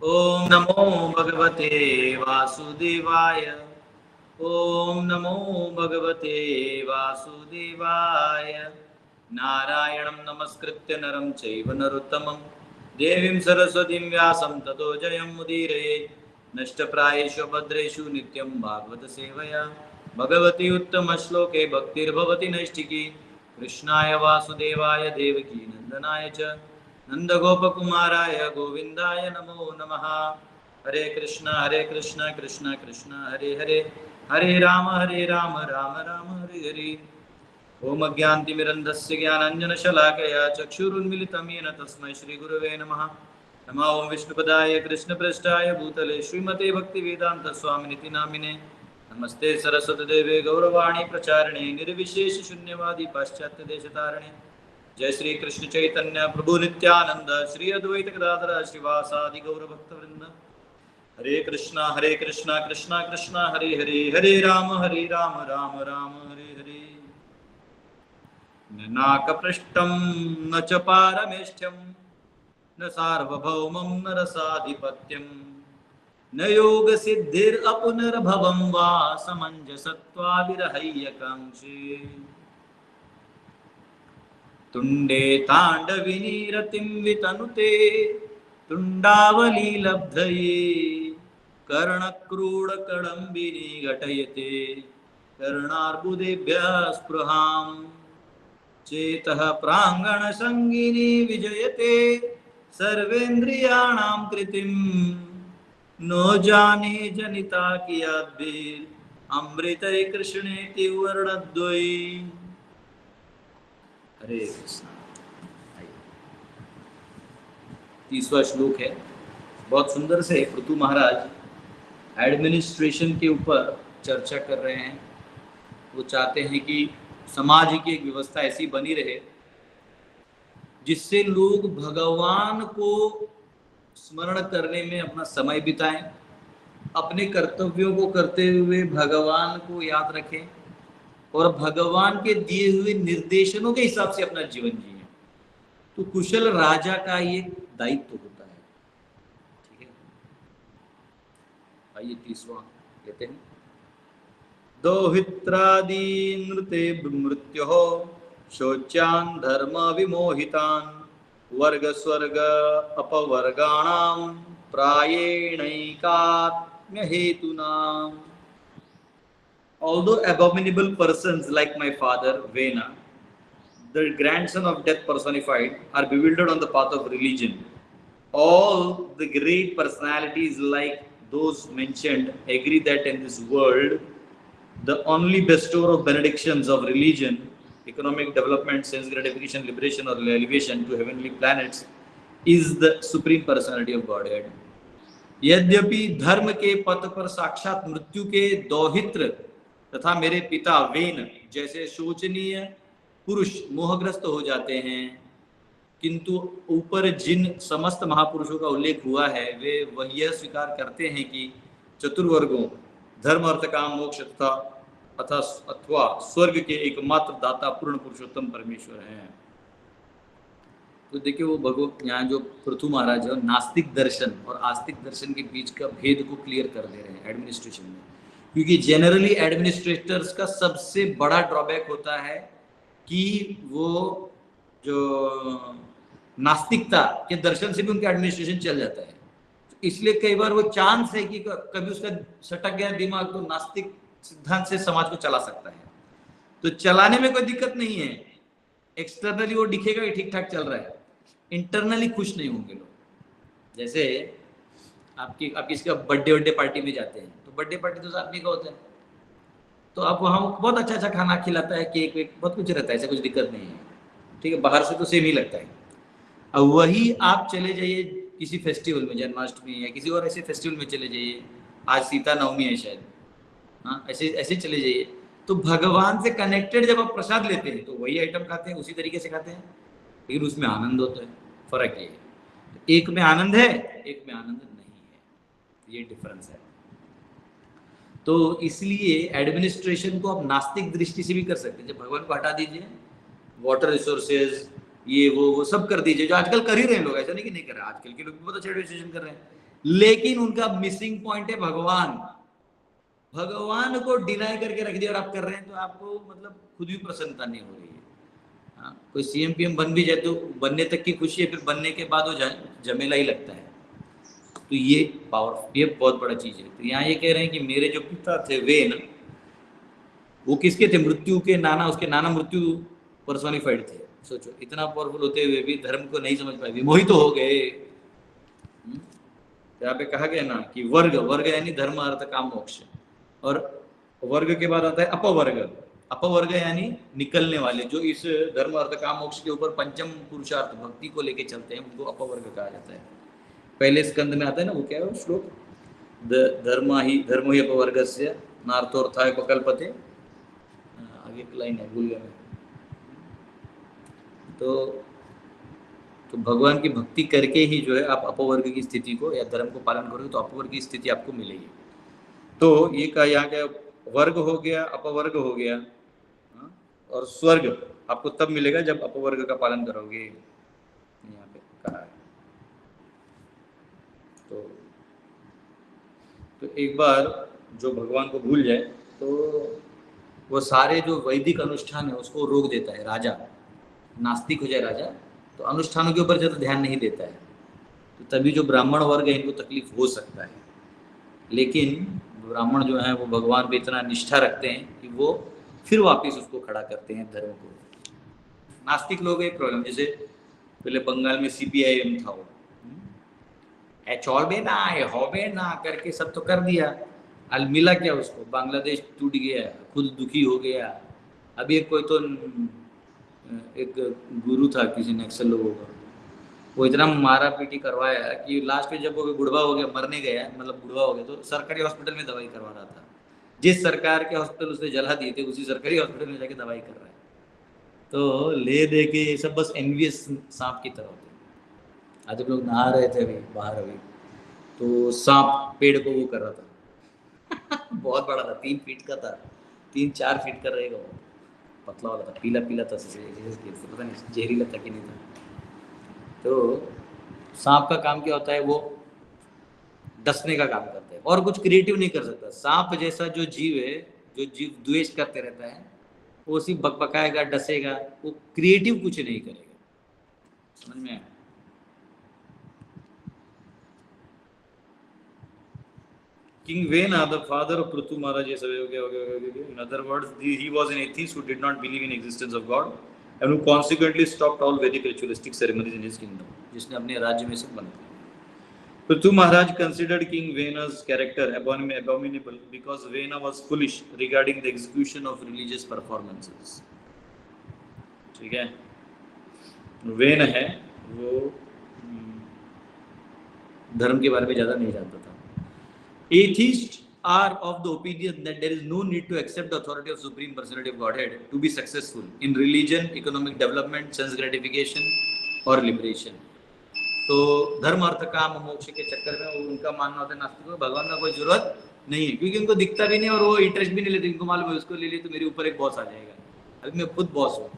ओम नमो भगवते वासुदेवाय। ओम नमो भगवते वासुदेवाय। नारायणं नमस्कृत्य नरं चैव नरोत्तमं देवीं सरस्वतीं व्यासं ततो जयमुदीरयेत्। नष्टप्रायेषु भद्रेषु नित्यं भागवत सेवया भगवती उत्तमश्लोके भक्तिर्भवति नैष्ठिकी। कृष्णाय वासुदेवाय देवकी नंदनाय च नंदगोपकुमाराय गोविंदाय नमो नमः। हरे कृष्ण कृष्ण कृष्ण हरे हरे, हरे राम राम राम हरे हरे। ओम अज्ञानतिमिरन्धस्य ज्ञानाञ्जनशलाकया चक्षुरुन्मिलितं येन तस्मै श्रीगुरवे नमः। नमः ओं विष्णुपदाय कृष्णप्रेष्ठाय भूतले श्रीमते भक्तिवेदान्तस्वामिनिति नामिने। नमस्ते सरस्वतीदेवे गौरवाणी प्रचारिणे निर्विशेषशून्यवादी पाश्चात्यदेशतारिणे। जय श्री कृष्ण चैतन्य प्रभु नित्यानंद श्री अद्वैत गदाधर श्रीवासादि गौरभक्तवृंद। हरे कृष्णा कृष्णा कृष्णा हरे हरे, हरे राम राम राम हरे हरे। न नाकपृष्ठं न च पारमेष्ठ्यं न सार्वभौमं न रसाधिपत्यं न योगसिद्धिरपुनर्भवं वा समञ्जसत्त्वाविरहय्यकाङ्क्षे। तुण्डे ताण्डविनीरतिं वितनुते तुण्डावलीलब्धये कर्णक्रूडकडम्बिनी घटयते कर्णार्बुदेभ्यः स्पृहाम्। चेतः प्राङ्गणसङ्गिनी विजयते सर्वेन्द्रियाणां कृतिं नो जाने जनिता कियाद्भिरमृतै कृष्णेति वर्णद्वयी। हरे कृष्ण। 30वां श्लोक है। बहुत सुंदर से पृथु महाराज एडमिनिस्ट्रेशन के ऊपर चर्चा कर रहे हैं। वो चाहते हैं कि समाज की एक व्यवस्था ऐसी बनी रहे जिससे लोग भगवान को स्मरण करने में अपना समय बिताएं, अपने कर्तव्यों को करते हुए भगवान को याद रखें और भगवान के दिए हुए निर्देशनों के हिसाब से अपना जीवन जिए। तो कुशल राजा का ये दायित्व होता है। ठीक है, आइए 30वां कहते हैं। दोहित्रादि नृते मृत्योः शोच्यान् धर्म विमोहितान् वर्ग स्वर्ग अपवर्गाणां प्रायेणैकात्म्य हेतुनाम्। Although abominable persons like my father Vena, the grandson of death personified, are bewildered on the path of religion, all the great personalities like those mentioned agree that in this world the only bestower of benedictions of religion, economic development, sense gratification, liberation or elevation to heavenly planets is the supreme personality of Godhead. यद्यपि धर्म के पथ पर साक्षात मृत्यु के दौहित्र तथा मेरे पिता वेन जैसे शोचनीय पुरुष मोहग्रस्त हो जाते हैं, किंतु ऊपर जिन समस्त महापुरुषों का उल्लेख हुआ है वे वह यह स्वीकार करते हैं कि चतुर्वर्गों धर्म अर्थ काम मोक्ष अथवा स्वर्ग के एकमात्र दाता पूर्ण पुरुषोत्तम परमेश्वर हैं। तो देखिए वो भगवत यहाँ जो पृथु महाराज है नास्तिक दर्शन और आस्तिक दर्शन के बीच का भेद को क्लियर कर दे रहे हैं एडमिनिस्ट्रेशन में। क्योंकि जनरली एडमिनिस्ट्रेटर्स का सबसे बड़ा ड्रॉबैक होता है कि वो जो नास्तिकता के दर्शन से भी उनका एडमिनिस्ट्रेशन चल जाता है। इसलिए कई बार वो चांस है कि कभी उसका सटक गया दिमाग तो नास्तिक सिद्धांत से समाज को चला सकता है। तो चलाने में कोई दिक्कत नहीं है, एक्सटर्नली वो दिखेगा कि ठीक ठाक चल रहा है, इंटरनली खुश नहीं होंगे लोग। जैसे आप किसी का बर्थडे पार्टी में जाते हैं तो बर्थडे पार्टी तो आदमी का होता है, तो आप वहाँ बहुत अच्छा खाना खिलाता है, केक वेक बहुत कुछ रहता है, ऐसा कुछ दिक्कत नहीं है। ठीक है, बाहर से तो सेम ही लगता है। अब वही आप चले जाइए किसी फेस्टिवल में, जन्माष्टमी या किसी और ऐसे फेस्टिवल में चले जाइए, आज सीता नवमी है शायद, हाँ ऐसे चले जाइए, तो भगवान से कनेक्टेड जब आप प्रसाद लेते हैं तो वही आइटम खाते हैं, उसी तरीके से खाते हैं, लेकिन उसमें आनंद होता है। फर्क ये है, एक में आनंद है एक में आनंद नहीं है, ये डिफरेंस है। तो इसलिए एडमिनिस्ट्रेशन को आप नास्तिक दृष्टि से भी कर सकते हैं। जब भगवान को हटा दीजिए, वाटर रिसोर्सेज ये वो सब कर दीजिए, जो आजकल कर ही रहे हैं लोग, ऐसा नहीं कि नहीं कर रहे, आजकल के लोग भी बहुत अच्छा एडमिनिस्ट्रेशन कर रहे हैं। लेकिन उनका मिसिंग पॉइंट है भगवान। भगवान को डिनाई करके रख दिया और आप कर रहे हैं, तो आपको मतलब खुद भी प्रसन्नता नहीं हो रही है। हाँ, कोई सीएम पीएम बन भी जाए तो बनने तक की खुशी है, फिर बनने के बाद वो झमेला ही लगता है। तो ये पावर, ये बहुत बड़ा चीज है। तो यहाँ ये कह रहे हैं कि मेरे जो पिता थे वे न, वो किसके थे? मृत्यु के नाना, उसके नाना मृत्यु पर्सोनिफाइड थे। सोचो, इतना पावरफुल होते हुए भी धर्म को नहीं समझ पाए, विमोहित तो हो गए। यहाँ पे कहा गया ना कि वर्ग, वर्ग यानी धर्म अर्थ काम मोक्ष, और वर्ग के बाद आता है अपवर्ग। अपवर्ग यानी निकलने वाले, जो इस धर्म अर्थ काम मोक्ष के ऊपर पंचम पुरुषार्थ भक्ति को लेके चलते हैं, उनको अपवर्ग कहा जाता है। पहले स्कंद में आता है ना, वो क्या है श्लोक, धर्मो ही अपवर्गस्य नार्थोर्थाय प्रकल्पते, आगे एक लाइन है, भूल गया मैं। तो भगवान की भक्ति करके ही जो है आप अपवर्ग की स्थिति को या धर्म को पालन करोगे तो अपवर्ग की स्थिति आपको मिलेगी। तो ये कहा यहाँ का वर्ग हो गया, अपवर्ग हो गया, और स्वर्ग आपको तब मिलेगा जब अपवर्ग का पालन करोगे, यहाँ पे कहा है। तो एक बार जो भगवान को भूल जाए तो वो सारे जो वैदिक अनुष्ठान है उसको रोक देता है राजा। नास्तिक हो जाए राजा तो अनुष्ठानों के ऊपर ज़्यादा ध्यान नहीं देता है, तो तभी जो ब्राह्मण वर्ग है इनको तकलीफ हो सकता है। लेकिन ब्राह्मण जो है वो भगवान पे इतना निष्ठा रखते हैं कि वो फिर वापस उसको खड़ा करते हैं धर्म को। नास्तिक लोग एक प्रॉब्लम, जैसे पहले बंगाल में सीपीआईएम था, वो छोड़बे ना होबे ना करके सब तो कर दिया, अल मिला क्या उसको? बांग्लादेश टूट गया, खुद दुखी हो गया। अभी एक कोई तो एक गुरु था किसी नक्सल लोगों का, वो इतना मारा पीटी करवाया कि लास्ट में जब वो बुढ़वा हो गया, मरने गया, मतलब बुढ़वा हो गया, तो सरकारी हॉस्पिटल में दवाई करवा रहा था। जिस सरकार के हॉस्पिटल उसने जला दिए थे उसी सरकारी हॉस्पिटल में जाके दवाई कर रहा है। तो ले दे के ये सब बस एनवीएस सांप की तरह होते हैं। आज लोग नहा रहे थे अभी बाहर, अभी तो सांप पेड़ को वो कर रहा था बहुत बड़ा था, 3 फीट का था, 3-4 फीट का रहेगा वो, पतला वाला था, पीला पीला था, पता नहीं जहरीला था कि नहीं था। तो सांप का काम क्या होता है? वो डसने का काम करता है और कुछ क्रिएटिव नहीं कर सकता। सांप जैसा जो जीव है, जो जीव द्वेष करते रहता है, वो सिर्फ बकबकाएगा, डसेगा, वो क्रिएटिव कुछ नहीं करेगा। समझ में आया? King Vena, the father of Prithu Maharaj, in other words, he was an atheist who did not believe in existence of God and who consequently stopped all Vedic ritualistic ceremonies in his kingdom. जिसने अपने राज्य में सब बंद किया। Prithu Maharaj considered King Vena's character abominable because Vena was foolish regarding the execution of religious performances. ठीक है? When है वो धर्म के बारे में ज्यादा नहीं जानता था। Atheists are of the opinion that there is no need to accept the authority of Supreme Personality of Godhead to be successful in religion, economic development, sense gratification और liberation. तो धर्म अर्थ काम मोक्ष के चक्कर में उनका मानना होता है नास्तिकों को भगवान का कोई जरूरत नहीं है, क्योंकि उनको दिखता भी नहीं और वो इंटरेस्ट भी नहीं लेते। इनको मालूम है उसको ले लिए तो मेरे ऊपर एक बॉस आ जाएगा, अभी मैं खुद बॉस हूँ,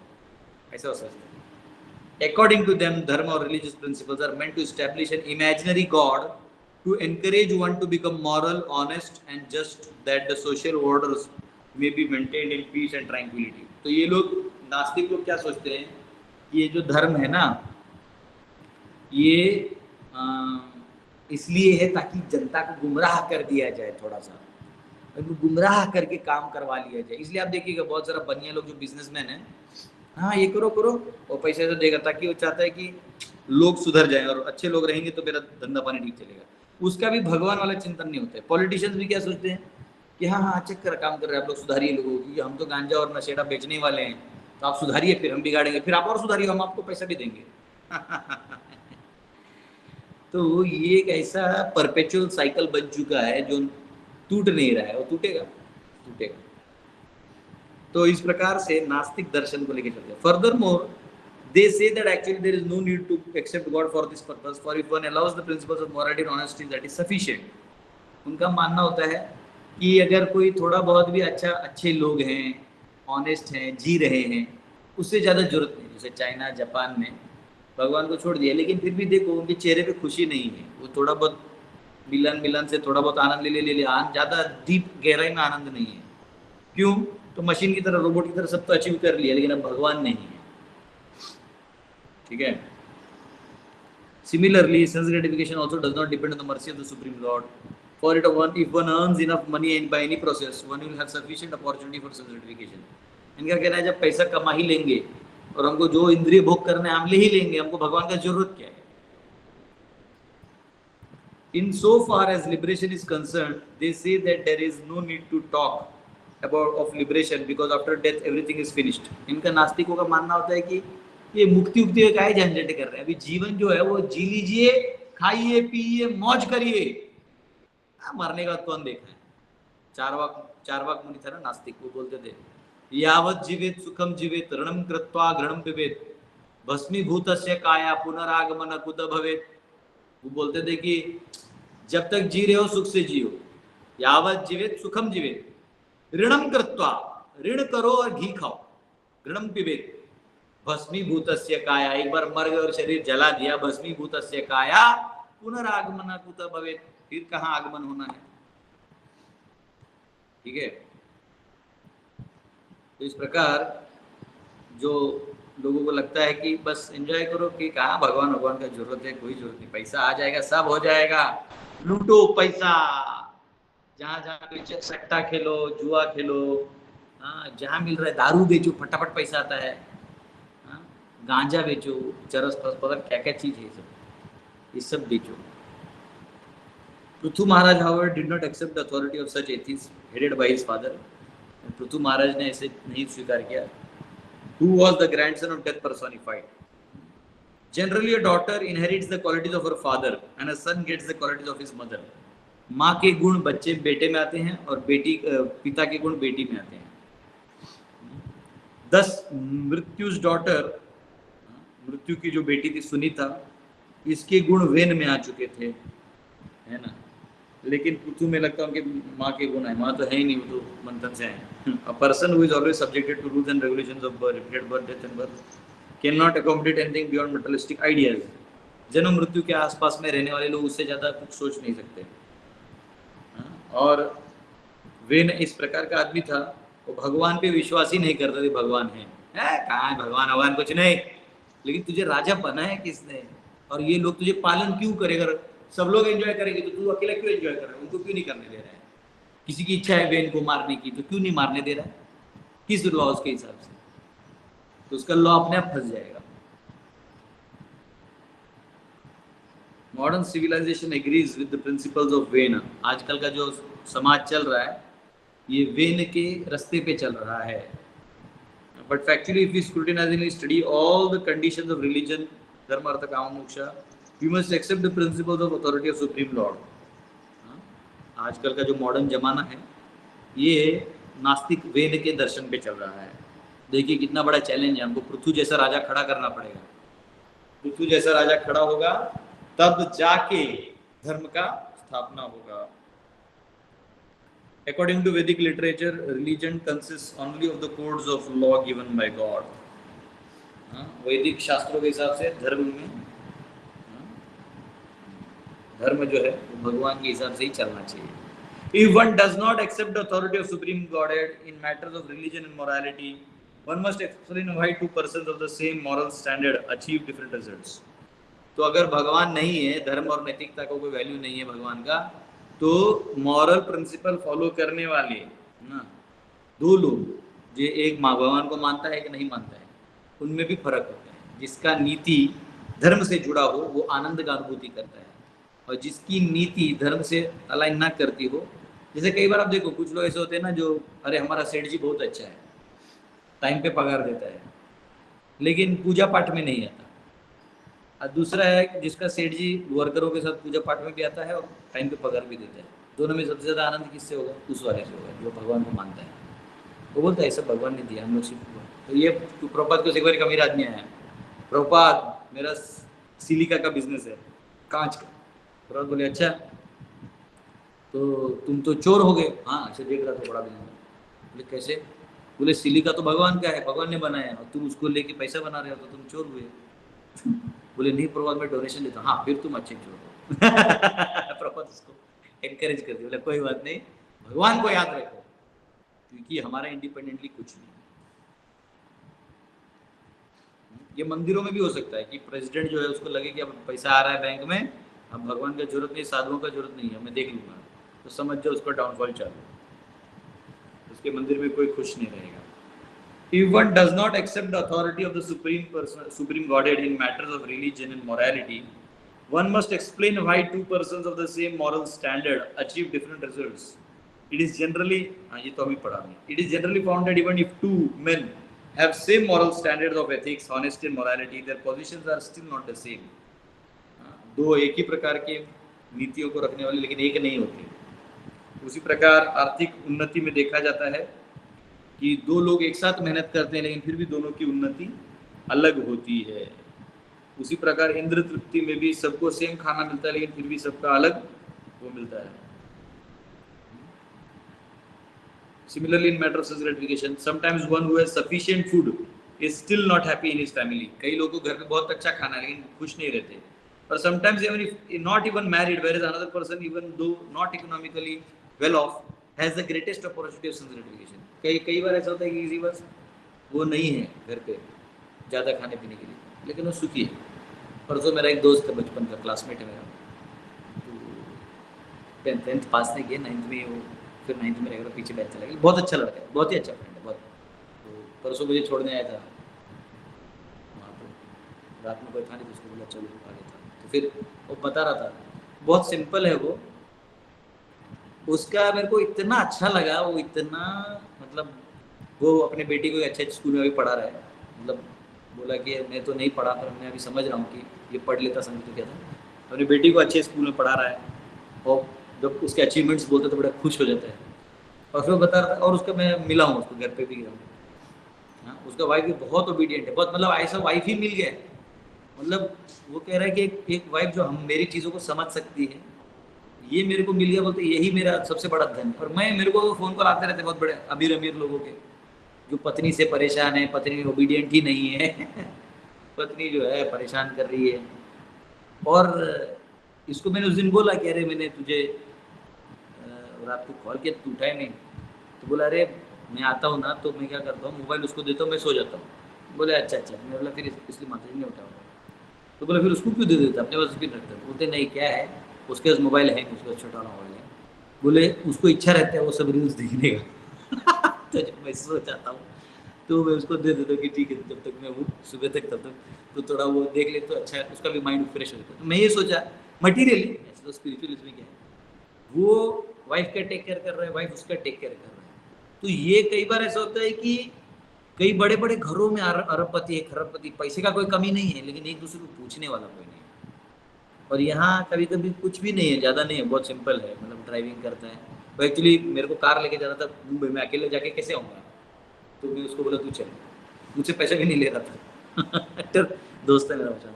ऐसा हो सकता है। According to them, dharma or religious principles are meant to establish an imaginary God to encourage one to become moral, honest and just, that the social orders may be maintained in peace and tranquility. तो ये लोग नास्तिक लोग क्या सोचते हैं, ये जो धर्म है ना, ये इसलिए है ताकि जनता को गुमराह कर दिया जाए, थोड़ा सा गुमराह करके काम करवा लिया जाए। इसलिए आप देखिएगा बहुत सारा बनिया लोग जो बिजनेसमैन है, हाँ ये करो करो और पैसे तो देगा, ताकि वो चाहता है कि लोग सुधर जाए और अच्छे लोग रहेंगे तो मेरा धंधा पानी ठीक चलेगा। उसका भी भगवान वाला चिंतन नहीं होता है। पॉलिटिशियंस भी क्या सोचते हैं कि हाँ हाँ अच्छे काम कर रहे हैं आप लोग, सुधारिए लोगों की, हम तो गांजा और नशेड़ा बेचने वाले हैं, तो आप सुधारिए, फिर हम बिगाड़ेंगे, फिर आप और सुधारिए, हम आपको पैसा भी देंगे तो ये एक ऐसा परपेचुअल साइकिल बन चुका है जो टूट नहीं रहा है, वो टूटेगा टूटेगा। तो इस प्रकार से नास्तिक दर्शन को लेकर चलते हैं। Further more they say that actually there is no need to accept God for this purpose, for if one allows the principles of morality and honesty that is sufficient. उनका मानना होता है कि अगर कोई थोड़ा बहुत भी अच्छे लोग हैं, ऑनेस्ट हैं, जी रहे हैं, उससे ज़्यादा जरूरत नहीं। जैसे चाइना जापान में भगवान को छोड़ दिया, लेकिन फिर भी देखो उनके चेहरे पे खुशी नहीं है, वो थोड़ा बहुत मिलन मिलन से थोड़ा बहुत आनंद ले ले ज्यादा डीप गहराई में आनंद नहीं है। क्यों? तो मशीन की तरह, रोबोट की तरह सब तो अचीव कर लिया, लेकिन अब भगवान नहीं है। ठीक है। Similarly, sense gratification also does not depend on the mercy of the Supreme Lord. For it, if one earns enough money and by any process, one will have sufficient opportunity for sense gratification. इनका कहना है जब पैसा कमा ही लेंगे और हमको जो इंद्रिय भोग करना है हम ले ही लेंगे, हमको भगवान का जरूरत क्या है? In so far as liberation is concerned, they say that there is no need to talk about of liberation because after death everything is finished. इनका नास्तिकों का मानना होता है कि ये मुक्ति उक्ति का काहे झंझट कर रहे हैं, अभी जीवन जो है वो जी लीजिए, खाइए पिए मौज करिए, मरने का कौन देखा है? चारवाक मुनि था ना नास्तिक, वो बोलते थे यावत जीवेत सुखम जीवेत ऋणम कृत्वा घृणम पिबेत भस्मीभूतस्य काया पुनरागमन कुत भवेत। वो बोलते थे कि जब तक जी रहे हो सुख से जियो, यावत जीवेत सुखम जीवेत ऋणम कृत्वा, ऋण करो और घी खाओ, घृणम पिबेत भस्मीभूतस्य काया, एक बार मर गए और शरीर जला दिया, भस्मीभूतस्य काया पुनरागमन कुत भवेत, फिर कहाँ आगमन होना है? ठीक है। तो इस प्रकार जो लोगों को लगता है कि बस एंजॉय करो, कि कहाँ भगवान का जरूरत है, कोई जरूरत नहीं, पैसा आ जाएगा सब हो जाएगा, लूटो पैसा, जहाँ जहाँ सट्टा खेलो, जुआ खेलो, जहाँ मिल रहा है दारू बेचो, फटाफट पैसा आता है, गांजा बेचो, चरस पता क्या क्या चीज है, ये सब बेचो। पृथु महाराज however did not accept the authority of such atheists headed by his father. Prithu महाराज ने ऐसे नहीं स्वीकार किया। Who was the grandson of death personified? Generally a daughter inherits the qualities of her father and a son gets the qualities of his mother. माँ के गुण बच्चे बेटे में आते हैं और पिता के गुण बेटी में आते हैं। Thus मृत्यु's daughter, मृत्यु की जो बेटी थी सुनीता, इसके गुण वेन में आ चुके थे, है ना, लेकिन पृथु में लगता है उनके माँ के गुण है, माँ तो है ही नहीं, वो तो मंथन से है। A person who is always subjected to rules and regulations of birth, repeated birth, death and birth, cannot accommodate anything beyond materialistic ideas. जन्म मृत्यु के आसपास में रहने वाले लोग उससे ज्यादा कुछ सोच नहीं सकते। और वेन इस प्रकार का आदमी था, वो भगवान पे विश्वास ही नहीं करता था, भगवान है कहाँ है भगवान कुछ नहीं, लेकिन तुझे राजा बना है किसने, और ये लोग तुझे पालन क्यों करेगा? सब लोग एंजॉय करेंगे तो तू अकेला क्यों एंजॉय कर रहा है? उनको क्यों नहीं करने दे रहा है? किसी की इच्छा है वेन को मारने की तो क्यों नहीं मारने दे रहा है? किस लॉज के हिसाब से? तो उसका लॉ अपने आप फंस जाएगा। Modern civilization agrees with the principles of when. आजकल का जो समाज चल रहा है ये वेन के रास्ते पे चल रहा है। But factually, if we scrutinizingly study all the conditions of religion, dharma, artha, kama, moksha, we must accept the principles of authority of Supreme Lord. आजकल का जो मॉडर्न जमाना है ये नास्तिक वेद के दर्शन पे चल रहा है। देखिए कितना बड़ा चैलेंज है, हमको पृथु जैसा राजा खड़ा करना पड़ेगा। पृथु जैसा राजा खड़ा होगा तब जाके धर्म का स्थापना होगा। According to Vedic literature, religion consists only of the codes of law given by God. वैदिक शास्त्रों के हिसाब से धर्म जो है वो भगवान के हिसाब से ही चलना चाहिए। If one does not accept the authority of Supreme Godhead in matters of religion and morality, one must explain why two persons of the same moral standard achieve different results. तो अगर भगवान नहीं है, धर्म और नैतिकता को कोई वैल्यू नहीं है भगवान का, तो मॉरल प्रिंसिपल फॉलो करने वाले ना दो लोग, जो एक भगवान को मानता है कि नहीं मानता है, उनमें भी फर्क होता है। जिसका नीति धर्म से जुड़ा हो वो आनंद का अनुभूति करता है, और जिसकी नीति धर्म से अलाइन ना करती हो, जैसे कई बार आप देखो कुछ लोग ऐसे होते हैं ना जो अरे हमारा सेठ जी बहुत अच्छा है, टाइम पे पगार देता है, लेकिन पूजा पाठ में नहीं आता। और दूसरा है जिसका सेठ जी वर्करों के साथ पूजा पाठ में भी आता है और टाइम पे पगार भी देता है। दोनों में सबसे ज़्यादा आनंद किससे होगा? उस वाले से होगा जो भगवान को मानता है। वो बोलता है सब भगवान ने दिया, हम लोग सिर्फ। तो ये प्रभुपाद को एक बार अमीर आदमी आया, प्रभुपाद मेरा सिलिका का बिजनेस है, कांच का। प्रभुपाद बोले अच्छा तो तुम तो चोर हो गए। हाँ अच्छा, देख रहा था बड़ा बिजनेस। बोले कैसे? बोले सिलिका तो भगवान का है, भगवान ने बनाया, और तुम उसको लेके पैसा बना रहे हो तो तुम चोर हुए। बोले नहीं प्रभुपाद मैं डोनेशन लेता हूँ। हाँ फिर तुम अच्छे चोर हो। प्रभुपाद उसको एनकरेज कर दिया, बोला कोई बात नहीं, भगवान को याद रखो, क्योंकि हमारा इंडिपेंडेंटली कुछ नहीं। ये मंदिरों में भी हो सकता है कि प्रेसिडेंट जो है उसको लगे कि अब पैसा आ रहा है बैंक में, अब भगवान का जरूरत नहीं, साधुओं का जरूरत नहीं है, मैं देख लूंगा, तो समझ जाओ उसका डाउनफॉल चालू, उसके मंदिर में कोई खुश नहीं रहेगा। If one does not accept the authority of the supreme Godhead in matters of religion and morality, one must explain why two persons of the same moral standard achieve different results. It is generally, ये तो अभी पढ़ा नहीं, it is generally found that even if two men have same moral standards of ethics, honesty and morality, their positions are still not the same. दो एक ही प्रकार के नीतियों को रखने वाले लेकिन एक नहीं होते। उसी प्रकार आर्थिक उन्नति में देखा जाता है कि दो लोग एक साथ मेहनत करते हैं लेकिन फिर भी दोनों की उन्नति अलग होती है। उसी प्रकार इंद्र तृप्ति में भी सबको सेम खाना मिलता है लेकिन फिर भी सबका अलग वो मिलता है। Similarly, in matter of sense gratification, sometimes one who has sufficient food is still not happy in his family. कई लोगों को घर पे बहुत अच्छा खाना है लेकिन खुश नहीं रहते। और sometimes even if not even married, whereas another person, even though not economically well off, has the greatest opportunity of sense gratification. कई बार ऐसा होता है कि किसी बस वो नहीं है घर पे ज़्यादा खाने पीने के लिए, लेकिन वो सुखी है। परसों मेरा एक दोस्त है बचपन का, क्लासमेट है मेरा, तो 10th पास नहीं किया, 9th में वो फिर 9th में रहेगा, पीछे बैठ चला गया, बहुत अच्छा लड़का है, बहुत ही अच्छा फ्रेंड है, बहुत। तो परसों मुझे छोड़ने आया था वहाँ पर, रात में कोई था नहीं तो उसको बोला चलो आगे था, तो फिर वो बता रहा था, बहुत सिंपल है वो, उसका मेरे को इतना अच्छा लगा, वो इतना मतलब वो अपने बेटी को अच्छे स्कूल में अभी पढ़ा रहा है, मतलब बोला कि मैं तो नहीं पढ़ा पर मैं अभी समझ रहा हूँ कि ये पढ़ लेता समझ तो क्या था, अपनी बेटी को अच्छे स्कूल में पढ़ा रहा है और जब उसके अचीवमेंट्स बोलते तो बड़ा खुश हो जाता है। और फिर बता रहा था, और उसका मैं मिला हूँ उसको, घर पे भी गया हूँ। हाँ, उसका वाइफ भी बहुत ओबीडियंट है, बहुत, मतलब ऐसा वाइफ ही मिल गया, मतलब वो कह रहा है कि एक वाइफ जो हम मेरी चीज़ों को समझ सकती है, ये मेरे को मिल गया, बोलते यही मेरा सबसे बड़ा धन। और मैं मेरे को फ़ोन कॉल आते रहते बहुत बड़े अमीर अमीर लोगों के, जो पत्नी से परेशान है, पत्नी ओबीडियंट ही नहीं है पत्नी जो है परेशान कर रही है। और इसको मैंने उस दिन बोला कि अरे मैंने तुझे रात को कॉल किया, तू उठाया नहीं, तो बोला अरे मैं आता हूँ ना तो मैं क्या करता हूँ, मोबाइल उसको देता हूँ, मैं सो जाता हूँ। बोले अच्छा अच्छा, मैं बोला फिर इसलिए माता जी नहीं उठाऊँगा। तो बोला फिर उसको क्यों दे देता, अपने पास क्यों रखता? बोलते नहीं क्या है, उसके पास मोबाइल है, उसका छोटा वाला मोबाइल है, बोले उसको इच्छा रहता है वो सब रील्स देखने का तो जब मैं सो जाता हूँ तो मैं उसको दे देता हूँ कि ठीक है जब तक मैं वो सुबह तक तब तक तो थोड़ा वो देख ले तो अच्छा है, उसका भी माइंड फ्रेश हो जाता है। तो मैं ये सोचा मटीरियली, ऐसे तो स्पिरिचुअल इसमें क्या है, वो वाइफ का टेक केयर कर रहा है, वाइफ उसका टेक केयर कर रहा है। तो ये कई बार ऐसा होता है कि कई बड़े बड़े घरों में अरबपति है, खरबपति, पैसे का कोई कमी नहीं है, लेकिन एक दूसरे को पूछने वाला कोई नहीं है। और यहाँ कभी कभी कुछ भी नहीं है, ज़्यादा नहीं है, बहुत सिंपल है, मतलब ड्राइविंग करता है वो। एक्चुअली मेरे को कार लेके जाना था मुंबई में, अकेले जाके कैसे आऊँगा, तो मैं उसको बोला तू चल, मुझसे पैसा भी नहीं ले रहा था तो दोस्त है मेरा बचा,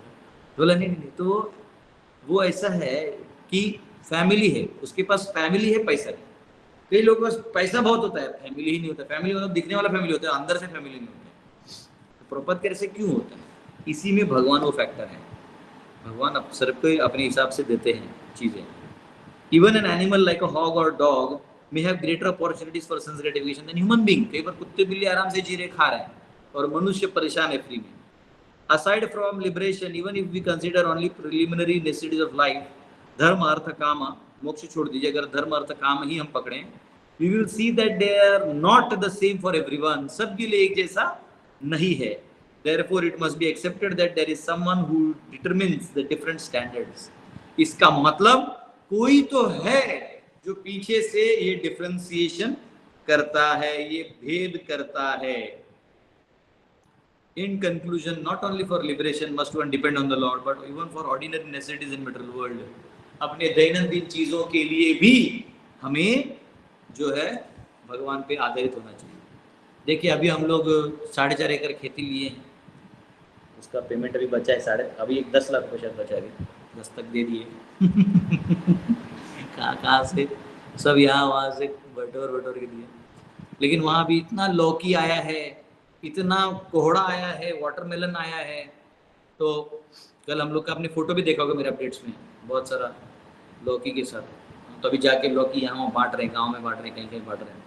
बोला नहीं नहीं नहीं। तो वो ऐसा है कि फैमिली है, उसके पास फैमिली है, पैसा है। कई लोगों के पास पैसा बहुत होता है, फैमिली ही नहीं होता। फैमिली मतलब दिखने वाला फैमिली होता है, अंदर से फैमिली नहीं होता है। तो प्रॉपर कैसे क्यों होता है, इसी में भगवान वो फैक्टर है। भगवान सबको अपने हिसाब से देते हैं चीज़ें। Even an animal like a hog और dog may have greater opportunities for sense gratification than human being. कई बार कुत्ते बिल्ली आराम से जी रहे, खा रहे हैं, और मनुष्य परेशान है फ्री में। Aside from liberation, even if we consider only preliminary necessities of life, धर्म अर्थ काम, मोक्ष छोड़ दीजिए, अगर धर्म अर्थ काम ही हम पकड़ें, we will see that they are not the same for everyone. सबके लिए एक जैसा नहीं है। Therefore, it must be accepted that there is someone who determines the different standards. इसका मतलब कोई तो है जो पीछे से ये डिफरेंशिएशन करता है, ये भेद करता है। In conclusion, not only for liberation must one depend on the Lord, but even for ordinary necessities in material world. अपने दैनंदिन चीजों के लिए भी हमें जो है भगवान पे आधारित होना चाहिए। देखिए अभी हम लोग 4.5 एकड़ खेती लिए हैं, उसका पेमेंट अभी बचा है अभी 10 लाख रुपये शायद बचा है, 10 तक दे दिए कहाँ से सब यहाँ वहाँ से बटोर के दिए। लेकिन वहाँ भी इतना लौकी आया है, इतना कोहड़ा आया है, वाटरमेलन आया है। तो कल हम लोग का, आपने फोटो भी देखा होगा मेरे अपडेट्स में, बहुत सारा लौकी के साथ तो अभी जाके लोग यहाँ बांट रहे हैं, गाँव में बांट रहे हैं, कहीं कहीं बांट रहे हैं।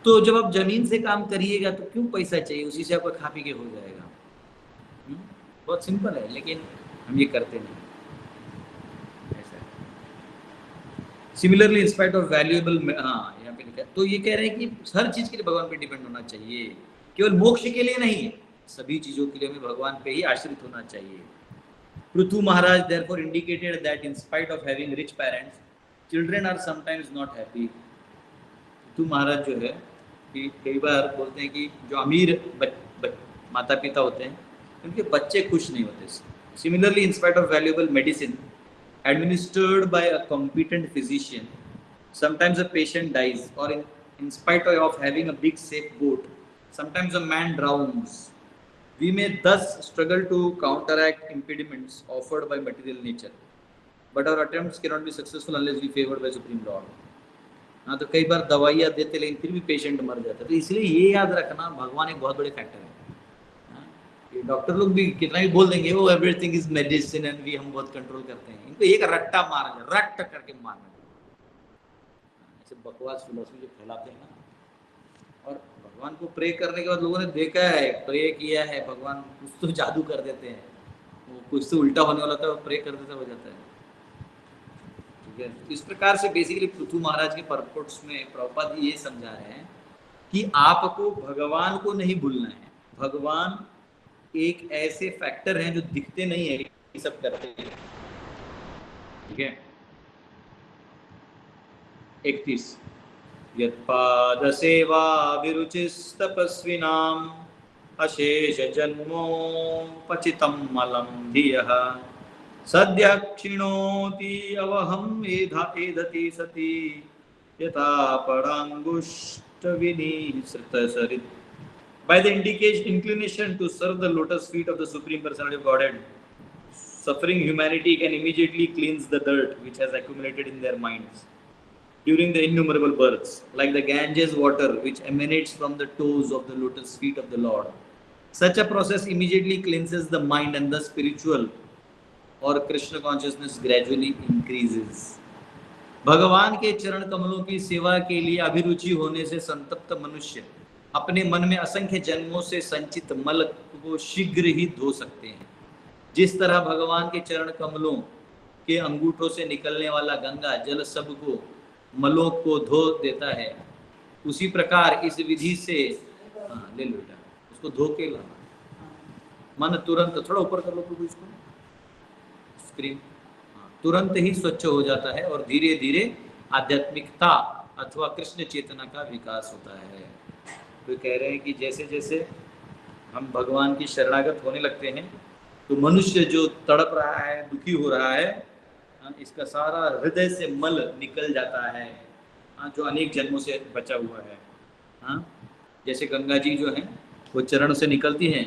तो जब आप जमीन से काम करिएगा तो क्यों पैसा चाहिए, उसी से आपका खा पी के हो जाएगा। बहुत सिंपल है, लेकिन हम ये करते नहीं। सिमिलरली इंस्पाइट ऑफ वैल्यूएबल, हाँ यहाँ पे लिखा है। तो ये कह रहे हैं कि हर चीज के लिए भगवान पे डिपेंड होना चाहिए, केवल मोक्ष के लिए नहीं, सभी चीजों के लिए हमें भगवान पे ही आश्रित होना चाहिए। पृथु महाराज therefore indicated that in spite of having rich parents, children are sometimes not happy. Prithu महाराज जो है कि कई बार बोलते हैं कि जो अमीर माता पिता होते हैं उनके बच्चे खुश नहीं होते। Similarly in spite of valuable medicine administered by a competent physician, sometimes a patient dies, or in spite of having a big safe boat, sometimes a man drowns. We may thus struggle to counteract impediments offered by material nature, but our attempts cannot be successful unless we favored by Supreme Lord. हाँ, तो कई बार दवाइयाँ देते लेकिन फिर भी patient मर जाता है। तो इसलिए ये याद रखना, भगवान एक बहुत बड़े फैक्टर है। डॉक्टर लोग भी कितना भी बोल देंगे वो everything is medicine and we, हम बहुत कंट्रोल करते हैं, इनको एक रट्टा मारना, रट्ट करके मारना। ऐसे बकवास फिलोसफी जो फैलाते हैं ना। और भगवान को प्रे करने के बाद लोगों ने देखा है, प्रे किया है, भगवान कुछ तो जादू कर देते हैं, वो कुछ तो उल्टा होने वाला था, वो प्रे कर देता हो जाता है। ठीक है, इस प्रकार से बेसिकली पृथु महाराज के परपोर्ट्स में प्रभुपाद ये समझा रहे हैं कि आपको भगवान को नहीं भूलना है। भगवान एक ऐसे फैक्टर हैं जो दिखते नहीं है, ये सब करते हैं। ठीक है, 31 यत्पाद सेवा विरुचिस्तपस्विनाम अशेष जन्मोपचितम मलम धियः सद्य क्षिणोति अवहम एधति सति यथा परांगुष्ठ विनिसृत सरित। By the inclination to serve the lotus feet of the Supreme Personality of Godhead, suffering humanity can immediately cleanse the dirt which has accumulated in their minds during the innumerable births, like the Ganges water which emanates from the toes of the lotus feet of the Lord. Such a process immediately cleanses the mind and the spiritual or Krishna consciousness gradually increases. भगवान के चरण कमलों की सेवा के लिए अभिरुचि होने से संतप्त मनुष्य अपने मन में असंख्य जन्मों से संचित मल को शीघ्र ही धो सकते हैं। जिस तरह भगवान के चरण कमलों के अंगूठों से निकलने वाला गंगा जल सबको मलों को धो देता है, उसी प्रकार इस विधि से ले लो बेटा, उसको धो के लाना। मन तुरंत, थोड़ा ऊपर कर लो प्रभु इसको, स्क्रीन, तुरंत ही स्वच्छ हो जाता है और धीरे धीरे आध्यात्मिकता अथवा कृष्ण चेतना का विकास होता है। तो कह रहे हैं कि जैसे जैसे हम भगवान की शरणागत होने लगते हैं तो मनुष्य जो तड़प रहा है, दुखी हो रहा है, इसका सारा हृदय से मल निकल जाता है, जो अनेक जन्मों से बचा हुआ है। जैसे गंगा जी जो है वो चरण से निकलती हैं,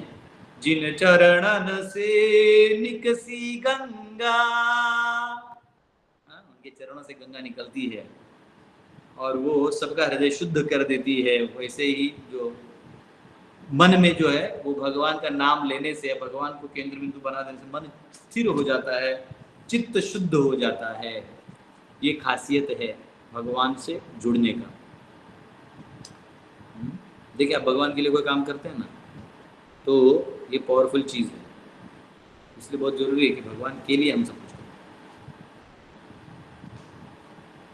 जिन चरणन से निकसी गंगा, उनके चरणों से गंगा निकलती है और वो सबका हृदय शुद्ध कर देती है। वैसे ही जो मन में जो है वो भगवान का नाम लेने से, भगवान को केंद्र बिंदु बना देने से मन स्थिर हो जाता है, चित्त शुद्ध हो जाता है। ये खासियत है भगवान से जुड़ने का। देखिए, आप भगवान के लिए कोई काम करते हैं ना, तो ये पावरफुल चीज़ है, इसलिए बहुत जरूरी है कि भगवान के लिए हम सब कुछ करें।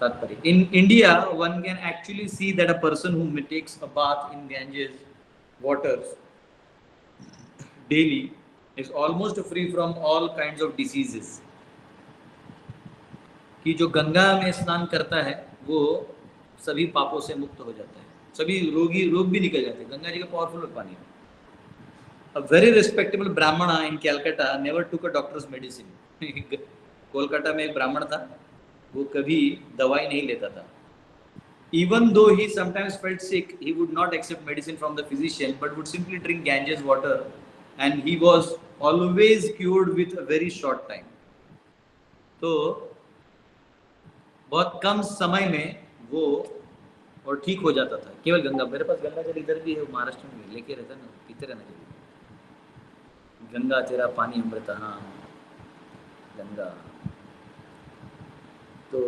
तात्पर्य, in India one can actually see that a person who takes a bath in Ganges waters daily is almost free from all kinds of diseases. कि जो गंगा में स्नान करता है वो सभी पापों से मुक्त हो जाता है, सभी रोग भी निकल जाते हैं। गंगा जी का पावरफुल पानी है। A very respectable brahmana in Calcutta never took a doctor's medicine. Kolkata में एक ब्राह्मण था, वो कभी दवाई नहीं लेता था। Even though he sometimes felt sick, he would not accept medicine from the physician, but would simply drink Ganges water, and he was always cured with a very short time. तो बहुत कम समय में वो और ठीक हो जाता था, केवल गंगा। मेरे पास गंगा जल इधर भी है, महाराष्ट्र में लेके रहता ना, पीते रहना चाहिए। गंगा तेरा पानी अमृत, हाँ गंगा। तो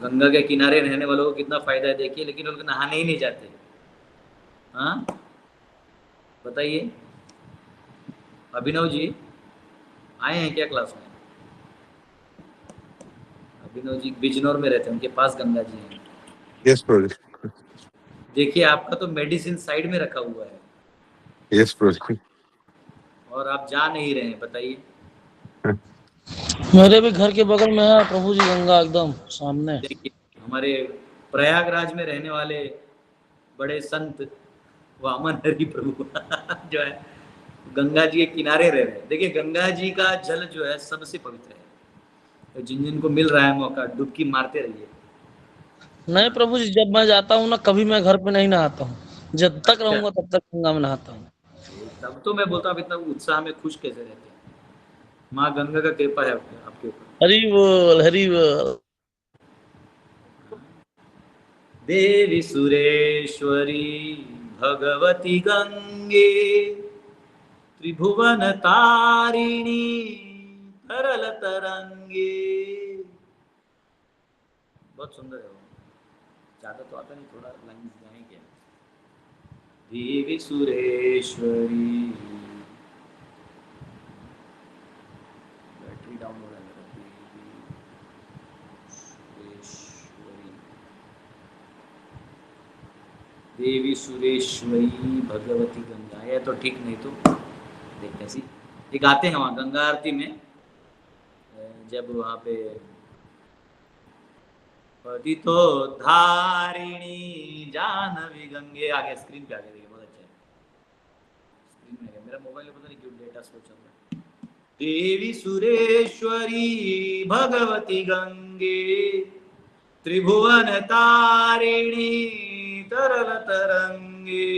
गंगा के किनारे रहने वालों को कितना फायदा है देखिए, लेकिन उनको नहाने ही नहीं जाते। हाँ बताइए, अभिनव जी आए हैं क्या क्लास में? अभिनव जी बिजनौर में रहते हैं, उनके पास गंगा जी हैं। यस प्रभु। देखिए आपका तो मेडिसिन साइड में रखा हुआ है। यस प्रभु। और आप जा नहीं रहे हैं, बताइए। मेरे भी घर के बगल में है प्रभु जी गंगा, एकदम सामने। देखिए हमारे प्रयागराज में रहने वाले बड़े संत वामन हरि प्रभु जो है गंगा जी के किनारे रह रहे हैं। देखिए गंगा जी का जल जो है सबसे पवित्र है, तो जिन जिनको मिल रहा है मौका डुबकी मारते रहिए। नहीं प्रभु जी, जब मैं जाता हूँ ना, कभी मैं घर पे नहीं नहाता हूँ। जब तक अच्छा, रहूंगा तब तक गंगा में नहाता हूँ। तब तो मैं बोलता हूँ इतना उत्साह में खुश कैसे रहते हैं। माँ गंगा का कृपा है आपके ऊपर। हरि बोल, हरि बोल। देवी सुरेश्वरी भगवती गंगे, त्रिभुवन तारिणी तरल तरंगे। बहुत सुंदर है वो, ज्यादा तो आता नहीं, थोड़ा लाइन जाएंगे। देवी सुरेश्वरी, बैटरी डाउन हो रहा है मेरा। देवी सुरेश्वरी भगवती गंगा, ये तो ठीक नहीं, तो देखते सी ये गाते हैं वहाँ गंगा आरती में, जब वहाँ पे पतितो धारिणी जानवी गंगे, आगे स्क्रीन पे आगे देखिए, बहुत अच्छा है। स्क्रीन में मेरा मोबाइल में पता नहीं क्यों डेटा स्लो चल रहा है। देवी सुरेश्वरी भगवती गंगे, त्रिभुवन तारिणी तरल तरंगे,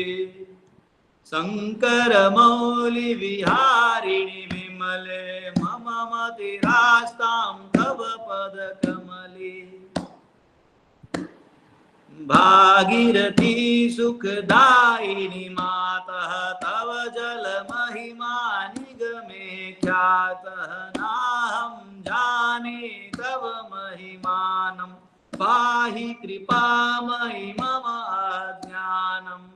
शंकर मौलि विहारिणि विमले, मम मतिरास्तां तव पद कमले। भागीरथी सुखदायिनी मातः, तव जल महिमा निगमे ख्यातः, नाहं जाने तव महिमानं, पाहि कृपामयि मम अज्ञानम्।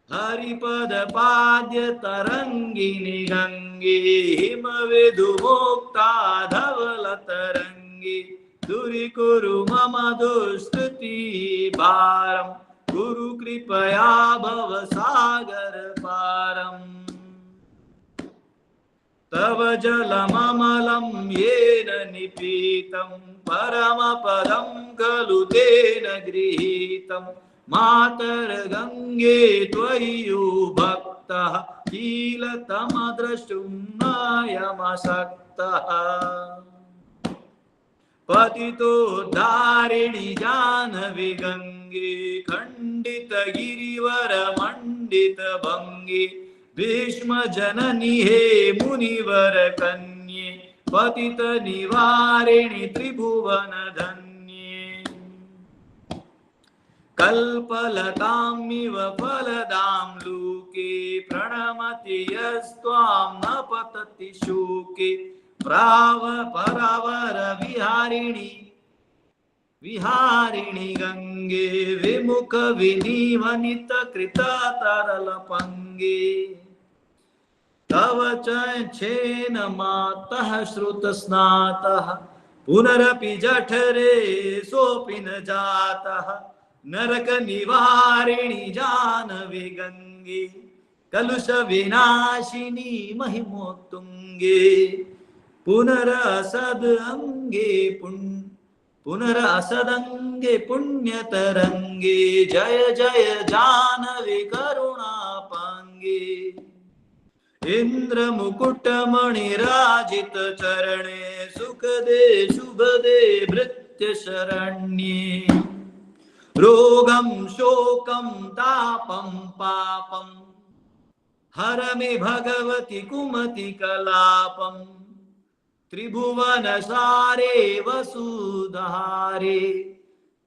हरिपद पाद्य तरंगिनी गंगे, हिमविधुमुक्ता धवल तरंगे, दूरीकुरु मम दुष्कृति भारं, कुरु कृपया भव सागर पारम्। तव जलममलं येन निपीतं, परमपदं खलु तेन गृहीतं, मातर्गङ्गे त्वयि भक्तः, कीलतमद्रष्टुं नायमशक्तः। पतितोद्धारिणि जानवी गंगे, खंडित गिरिवर मंडित भंगे, भीष्म जननी हे मुनिवर कन्ये, पतित निवारिणि त्रिभुवन धन्ये। कल्पलतामिव फलदां लोके, प्रणमति यस्त्वां न पतति शोके, परावर विहारिणि गंगे, विमुख विनिवनित कृत तरल पंगे। तव चेन मातः श्रुत स्नातः, पुनरपि जठरे सोऽपि न जातः, नरक निवारिणि जानवी गंगे, कलुष विनाशिनी महिमोत्तुंगे। पुनरसदंगे पुण्यतरंगे, जय जय जानवी करुणापांगे। इंद्र मुकुट मणिराजित चरणे, सुखदे शुभदे भृत्य शरण्ये, रोगं शोकं तापं पापं, हर मे भगवती कुमति कलापम्। त्रिभुवन सारे वसुधारे,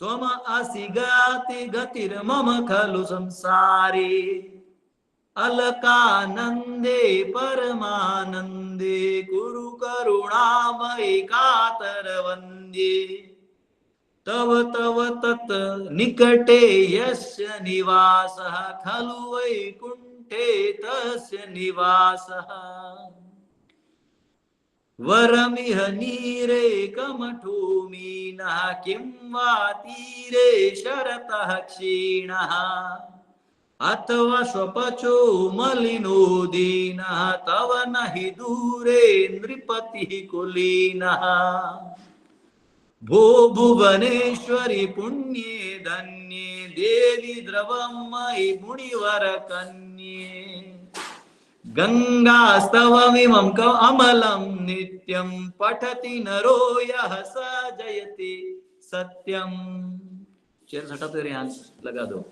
त्वम असि गति गतिर्मम खलु संसारे। अलकानंदे परमानंदे कुरु करुणामयि कातर वंद्ये तव तव तत् निकटे यस्य निवासः खलु वैकुंठे तस्य निवासः वरमिह नीरे कमठो मीनः किं वा तीरे शरतः क्षीणः अथवा स्वपचो मलिनो दीनः तव न हि दूरे नृपतिः कुलीनः भो भुवनेश्वरि पुण्ये धन्ये देवी द्रवं मयि मुनिवर कन्ये गंगास्तवमिमं अमलं नित्यं पठति नरो यः स जयति सत्यम। चेयर हटा दो, यहाँ लगा दो,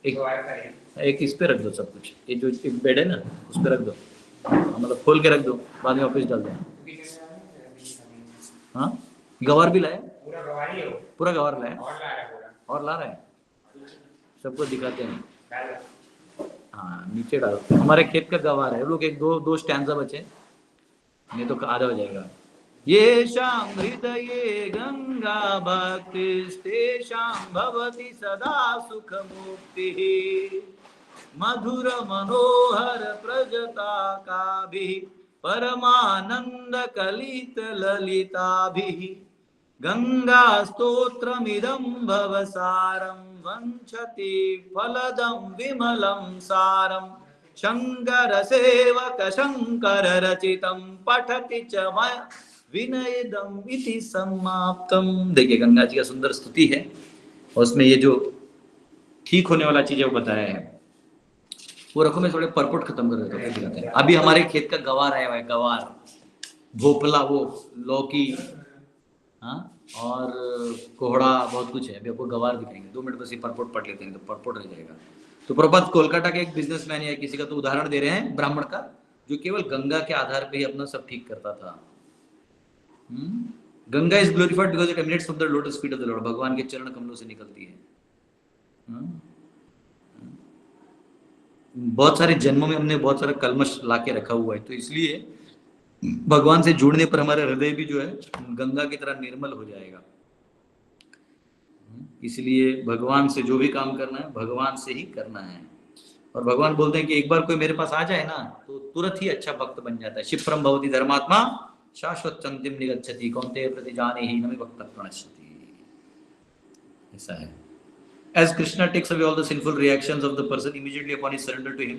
एक इस पे रख दो सब कुछ, ये जो एक बेड है ना उस पे रख दो, मतलब खोल के रख दो, बाद में ऑफिस डाल दो। हाँ गवार भी लाया, पूरा गवार लाया और ला रहे हैं, सबको दिखाते हैं। हाँ नीचे डाल, हमारे खेत का गवार है, लोग एक दो स्टैंजा बचे, नहीं तो आधा हो जाएगा। ये शाम हृदये गंगा भक्तिस्तेषां भवति सदा सुख मुक्तिः मधुर मनोहर प्रजता काभिः परमानंद कलित ललिताभिः गंगा स्तोत्रमिदं भवसारं वंशति फलदं विमलं सारं शंकर सेवक शंकर रचितं पठति च विनयदम इति समाप्तम। देखिए गंगा जी का सुंदर स्तुति है और उसमें ये जो ठीक होने वाला चीज है वो बताया है। वो रखो, मैं थोड़े परपुट खत्म कर देता हूँ। अभी हमारे खेत का गवार आया हुआ है, गवार भोपला, वो लौकी, हाँ और कोहड़ा, बहुत कुछ है। अभी आपको गवार दिखाएंगे, 2 मिनट बस ये परपोट पढ़ लेते हैं तो परपोट रह जाएगा। तो प्रभात कोलकाता के एक बिजनेसमैन या किसी का तो उदाहरण दे रहे हैं, ब्राह्मण का, जो केवल गंगा के आधार पे ही अपना सब ठीक करता था। Ganga is glorified because it emanates from the lotus feet of the Lord. भगवान के चरण कमलों से निकलती है। बहुत सारे जन्मों में हमने बहुत सारा कलमश लाके रखा हुआ है, तो इसलिए भगवान से जुड़ने पर हमारा हृदय भी जो है गंगा की तरह निर्मल हो जाएगा। इसलिए भगवान से जो भी काम करना है भगवान से ही करना है। और भगवान बोलते हैं कि एक बार कोई मेरे पास आ जाए ना तो तुरंत ही अच्छा भक्त बन जाता है। क्षिप्रम भवति धर्मात्मा शाश्वत चंतिम निगच्छति कौन्तेय प्रति जाने ही नमे भक्त प्रणश्यति। ऐसा है। As Krishna takes away all the sinful reactions of the person immediately upon his surrender to him,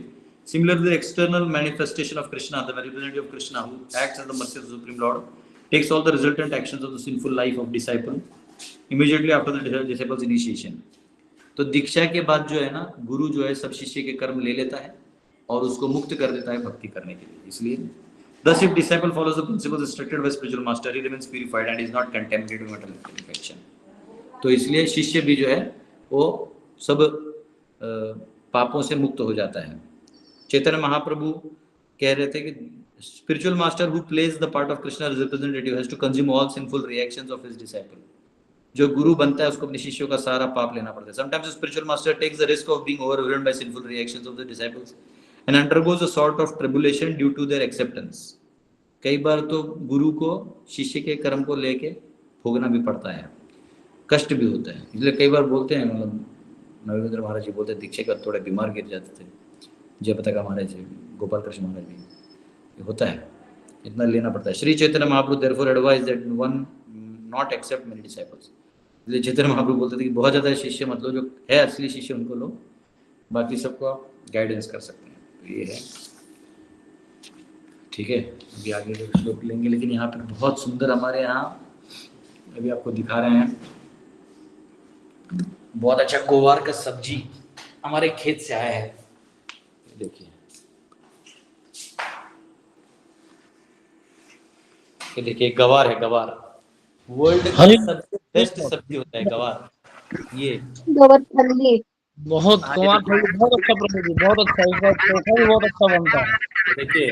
similarly the external manifestation of Krishna, the representative of Krishna who acts as the mercy of the Supreme Lord, takes all the resultant actions of the sinful life of disciple immediately after the disciple's initiation. तो दीक्षा के बाद जो है ना, गुरु जो है सब शिष्य के कर्म ले लेता है और उसको मुक्त कर देता है भक्ति करने के लिए। इसलिए thus if disciple follows the principles instructed by spiritual master, he remains purified and is not contaminated with material infection. तो इसलिए शिष्य भी जो है वो सब पापों से मुक्त हो जाता है। चैतन्य महाप्रभु कह रहे थे कि spiritual master who plays the part of Krishna as representative has to consume all sinful reactions of his disciple. जो गुरु बनता है उसको अपने शिष्यों का सारा पाप लेना पड़ता है। Sometimes the spiritual master takes the risk of being overwhelmed by sinful reactions of the disciples and undergoes a sort of tribulation due to their acceptance. कई बार तो गुरु को शिष्य के कर्म को लेके भोगना भी पड़ता है, कष्ट भी होता है। इसलिए कई बार बोलते हैं, मतलब नवेंद्र महाराज जी बोलते दीक्षा का थोड़े बीमार गिर जाते थे, जयपताका महाराज जी, गोपाल कृष्ण महाराज जी, ये होता है, इतना लेना पड़ता है। Shri Chaitanya Mahaprabhu therefore advised that one not accept many disciples. इसलिए चैतन्य महाप्रभु बोलते थे कि बहुत ज़्यादा शिष्य मत लो, जो है असली शिष्य उनको लो, बाकी सबको आप गाइडेंस कर सकते हैं। तो ये है, ठीक है। अभी आगे के श्लोक लेंगे, लेकिन यहाँ पे बहुत सुंदर हमारे यहाँ अभी आपको दिखा रहे हैं, बहुत अच्छा गोवार का सब्जी हमारे खेत से आया है। देखिए ये देखिए गवार है, गवार वर्ल्ड का सबसे बेस्ट सब्जी होता है गवार। ये बहुत गवार बहुत अच्छा प्रभु जी, बहुत अच्छा, बहुत अच्छा बनता है। देखिए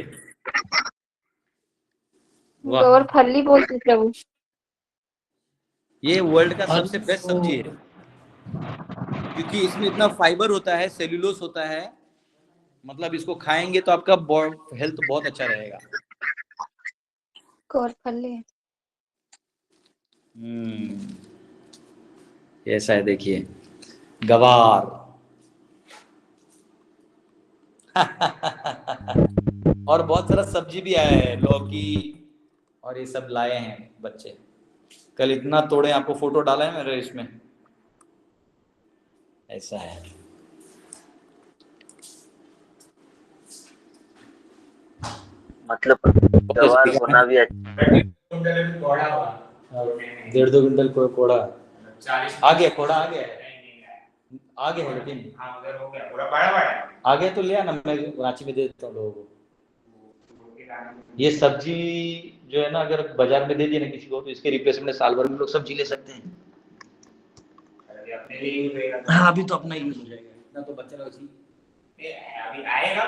गवार फली बोलते प्रभु, ये वर्ल्ड का सबसे बेस्ट सब्जी है क्योंकि इसमें इतना फाइबर होता है, सेल्यूलोस होता है मतलब इसको खाएंगे तो आपका हेल्थ बहुत अच्छा रहेगा। कोर फल्ली। ऐसा है, देखिए गवार। और बहुत सारा सब्जी भी आया है, लौकी और ये सब लाए हैं बच्चे। कल इतना तोड़े, आपको फोटो डाला है मेरे इसमें। ऐसा है। मतलब गवार होना भी अच्छा। 1.5-2 क्विंटल कोड़ा आ गया, कोड़ा आ गया, आ गया है, लेकिन आ गया तो ले आना, मैं रांची में दे देता हूँ लोगों को। ये सब्जी जो है ना, अगर बाजार में दे दिए ना किसी को, तो इसके रिप्लेसमेंट में साल भर में लोग सब्जी ले सकते हैं। हाँ, अभी तो अपना यूज हो जाएगा ना, तो बच्चा लोग अभी आएगा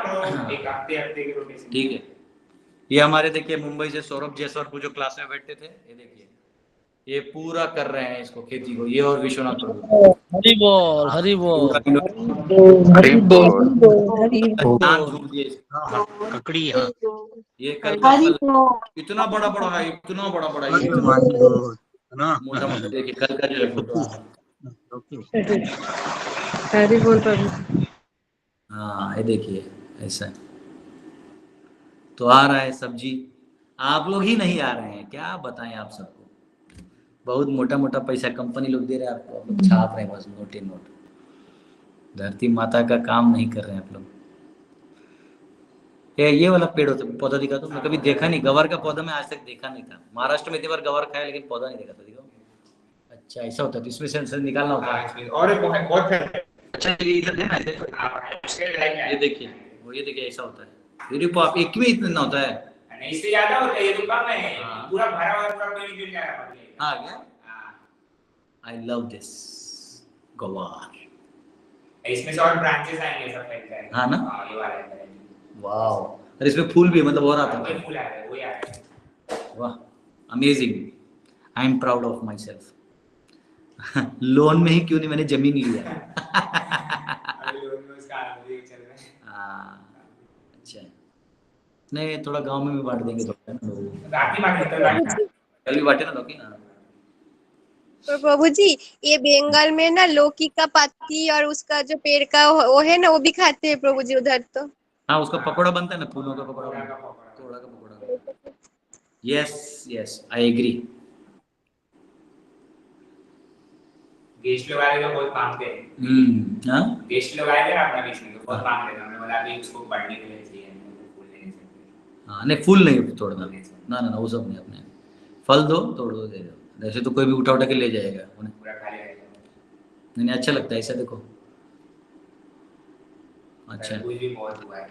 एक हफ्ते के रोटी। ठीक है। ये हमारे देखिए मुंबई से सौरभ जयसवाल को जो क्लास में बैठते थे, ये देखिए ये पूरा कर रहे हैं इसको, खेती को, ये और विश्वनाथ प्रभु। हरी बोल, हरी बोल, हरी बोल। नाम झूम दिए इसको। ककड़ी। हाँ, ये कल का हरी फल बोल। इतना बड़ा बड़ा है, इतना बड़ा बड़ा है, हरी इतना बोल ना। मोटा मोटा। देखिए कल का जो है फोटो। हरी बोल प्रभु। हाँ, ये देखिए ऐसा है। तो आ रहा है सब्जी, आप लोग ही नहीं आ रहे हैं, क्या बताएं आप सबको। बहुत मोटा मोटा पैसा कंपनी लोग दे रहे हैं आपको, आप लोग छाप रहे हैं बस नोट ही नोट। धरती माता का काम नहीं कर रहे हैं आप लोग। ये वाला पेड़ होता है, पौधा दिखा, तो मैं कभी देखा नहीं, गवार का पौधा मैं आज तक देखा नहीं था। महाराष्ट्र में इतनी बार गवार खाया, लेकिन पौधा नहीं देखा था। दिखाओ। अच्छा, ऐसा होता है, तो इसमें से निकालना होता है। और बहुत अच्छा, ये इधर देना है। ये देखिए, वो ये देखिए ऐसा होता है। ये आप एक में इतना होता है, नहीं इससे ज्यादा होता है। ये दुकान में पूरा भरा हुआ, पूरा पानी गिर जा रहा है। हाँ क्या? आई लव दिस गवार। इसमें से और ब्रांचेस आएंगे, सब फैलता है। हाँ ना? हाँ, ये वाला है। वाओ, और इसमें फूल भी, मतलब और आता है। फूल आ रहा है, वो आ रहा है। वाह, amazing. I am proud of my self. Loan में ही क्यों नहीं, मैंने जमीन लिया। अच्छा, नहीं थोड़ा गांव में भी बांट देंगे तो कल भी बांटे ना लोग। तो प्रभु जी, ये बंगाल में ना लौकी का पत्ती और उसका जो पेड़ का वो है ना, वो भी खाते हैं प्रभु जी उधर तो। हाँ, उसका पकौड़ा बनता है ना, फूलों का पकौड़ा, तोड़ा का पकौड़ा। Yes yes, I agree. Guest लोग आए तो बहुत मांगते हैं। हाँ, गेस्ट लोग आए थे ना अपना बीच में, तो बहुत मांग रहे थे। हमने बोला अभी उसको बढ़ने के लिए चाहिए, फूल नहीं सकते। हाँ, नहीं फूल नहीं तोड़ना, ना ना ना, वो सब नहीं। अपने फल दो, तोड़ दो, दे दो। ऐसे तो कोई भी उठा के ले जाएगा, उन्हें पूरा खा लेगा। नहीं नहीं, अच्छा लगता है ऐसा, देखो अच्छा। भी बहुत हुआ है।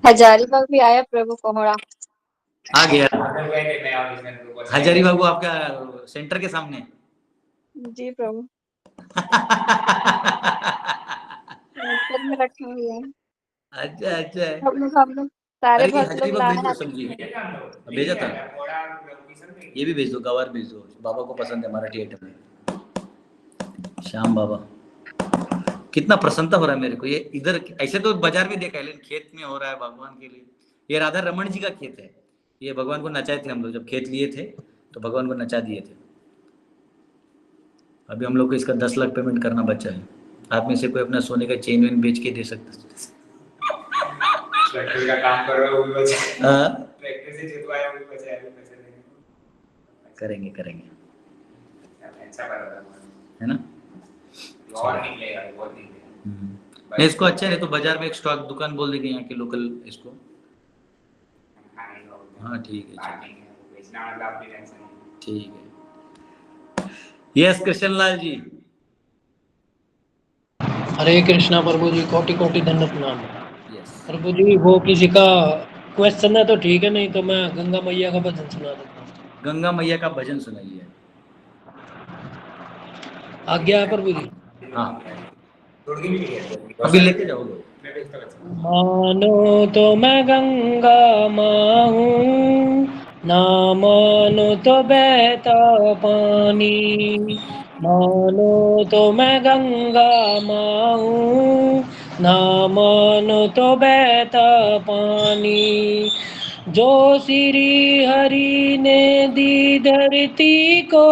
हजारीबाग भी आया प्रभु कोहड़ा। आ गया। हजारीबाग आपका सेंटर के सामने। जी प्रभु। घर में रखा हुआ है। अच्छा अच्छा। हम लोग सारे भक्त लोग हजारीबाग लाए भेज दो हैं। सब्जी, भेजा था। ये भी भेज दो, गवार भेज दो, बाबा को पसंद है मराठी आइटम में। श्याम बाबा, कितना प्रसन्नता हो रहा है मेरे को। ये इधर ऐसे तो बाजार में देखा है, लेकिन खेत में हो रहा है भगवान के लिए। ये राधा रमन जी का खेत है। ये भगवान को नचाए थे हम लोग, जब खेत लिए थे तो भगवान को नचा दिए थे। अभी हम लोग को इसका 10 लाख पेमेंट करना बचा है। आप में से कोई अपना सोने का चेन वेन बेच के दे सकता है। ट्रैक्टर का काम कर रहा है, वो भी बचा। हाँ, ट्रैक्टर से जोतवाया, वो भी बचा है, पैसे देंगे। करेंगे करेंगे, अच्छा है ना? और निकलेगा, बहुत निकलेगा। नहीं, इसको अच्छा है तो बाजार में एक स्टॉक दुकान बोल देंगे यहाँ के लोकल इसको। हाँ ठीक है, ठीक है। यस कृष्णलाल जी। हरे कृष्णा प्रभु जी, कोटि कोटि दंड प्रणाम। यस प्रभु जी, वो किसी का क्वेश्चन है तो ठीक है, नहीं तो मैं गंगा मैया का भजन सुना देता हूँ। गंगा मैया का भजन सुनाइए। आज्ञा है प्रभु जी। हाँ, अभी लेके जाओगे। मानो तो मैं गंगा माँ हूँ, ना मानो तो बहता पानी। मानो तो मैं गंगा माँ हूँ, ना मानो तो बहता पानी। जो श्री हरि ने दी धरती को,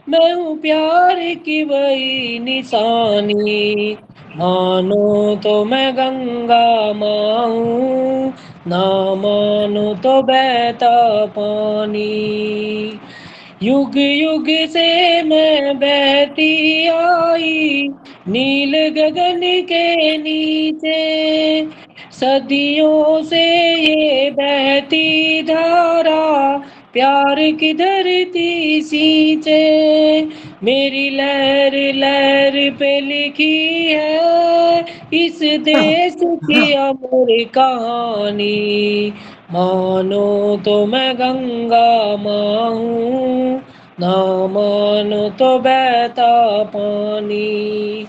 मैं हूँ प्यार की वही निशानी। मानो तो मैं गंगा माँ हूँ, ना मानो तो बहता पानी। युग युग से मैं बहती आई, नील गगन के नीचे। सदियों से ये बहती धारा, प्यार की धरती सींचे। मेरी लहर लहर पे लिखी है इस देश की अमर कहानी। मानो तो मैं गंगा माँ हूँ, ना मानो तो बहता पानी।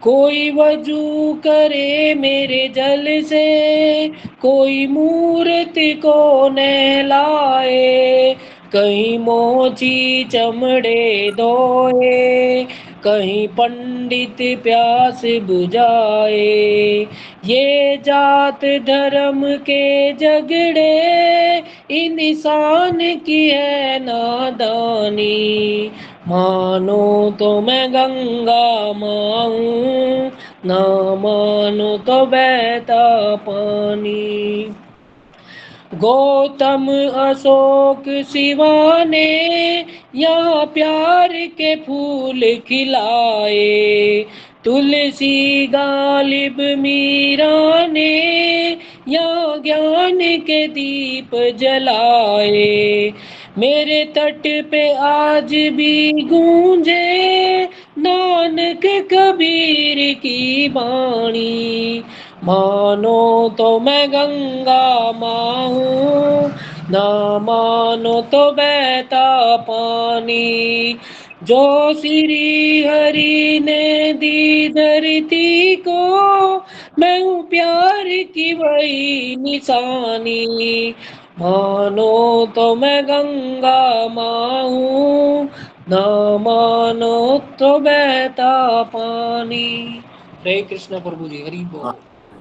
कोई वजू करे मेरे जल से, कोई मूर्ति को नहलाए। कहीं मोची चमड़े धोए, कहीं पंडित प्यास बुझाए। ये जात धर्म के झगड़े, इंसान की है नादानी। मानो तो मैं गंगा माँ हूँ, ना मानो तो बहता पानी। गौतम अशोक शिवा ने यहाँ प्यार के फूल खिलाए। तुलसी गालिब मीरा ने यहाँ ज्ञान के दीप जलाए। मेरे तट पे आज भी गूंजे नानक कबीर की बाणी। मानो तो मैं गंगा माँ हूँ, ना मानो तो बहता पानी। जो श्री हरि ने दी धरती को, मैं हूँ प्यार की वही निशानी। मानो तो मैं गंगा माँ हूँ, ना मानो तो बहता पानी। हरे कृष्ण प्रभु जी, हरि बोल।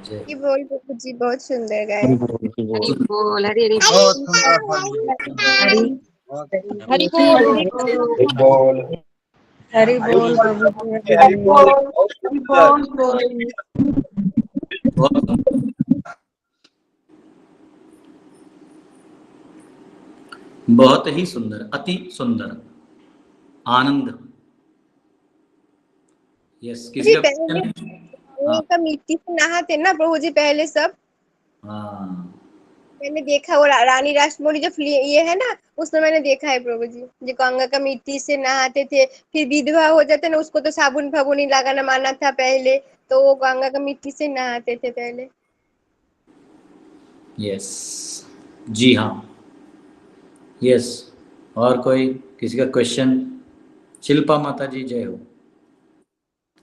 जय ये बोल प्रभु जी बहुत सुंदर गाए। हरि बोल, हरि बोल। हरि बोल, हरि हरि बहुत बोल। सुंदर था जी। हरि बहुत सुंदर। हरि बोल, हरि हरि बोल। हरि बोल प्रभु जी, हरि हरि बोल। बोल, बहुत सुंदर, बहुत सुंदर। बहुत ही सुंदर, अति सुंदर, आनंद। यस, किसी जी का पहले क्वेश्चन? हाँ गंगा का मिट्टी से नहाते ना प्रभु जी पहले सब। हाँ, मैंने देखा वो रानी रासमोली जो ये है ना, उसमें मैंने देखा है प्रभु जी, जो गंगा का मिट्टी से नहाते थे। फिर विधवा हो जाते ना, उसको तो साबुन फाबुन ही लगाना माना था पहले, तो वो गंगा का मिट्टी से नहाते थे पहले। यस, जी हाँ, यस। और कोई किसी का क्वेश्चन? शिल्पा माता जी, जय हो।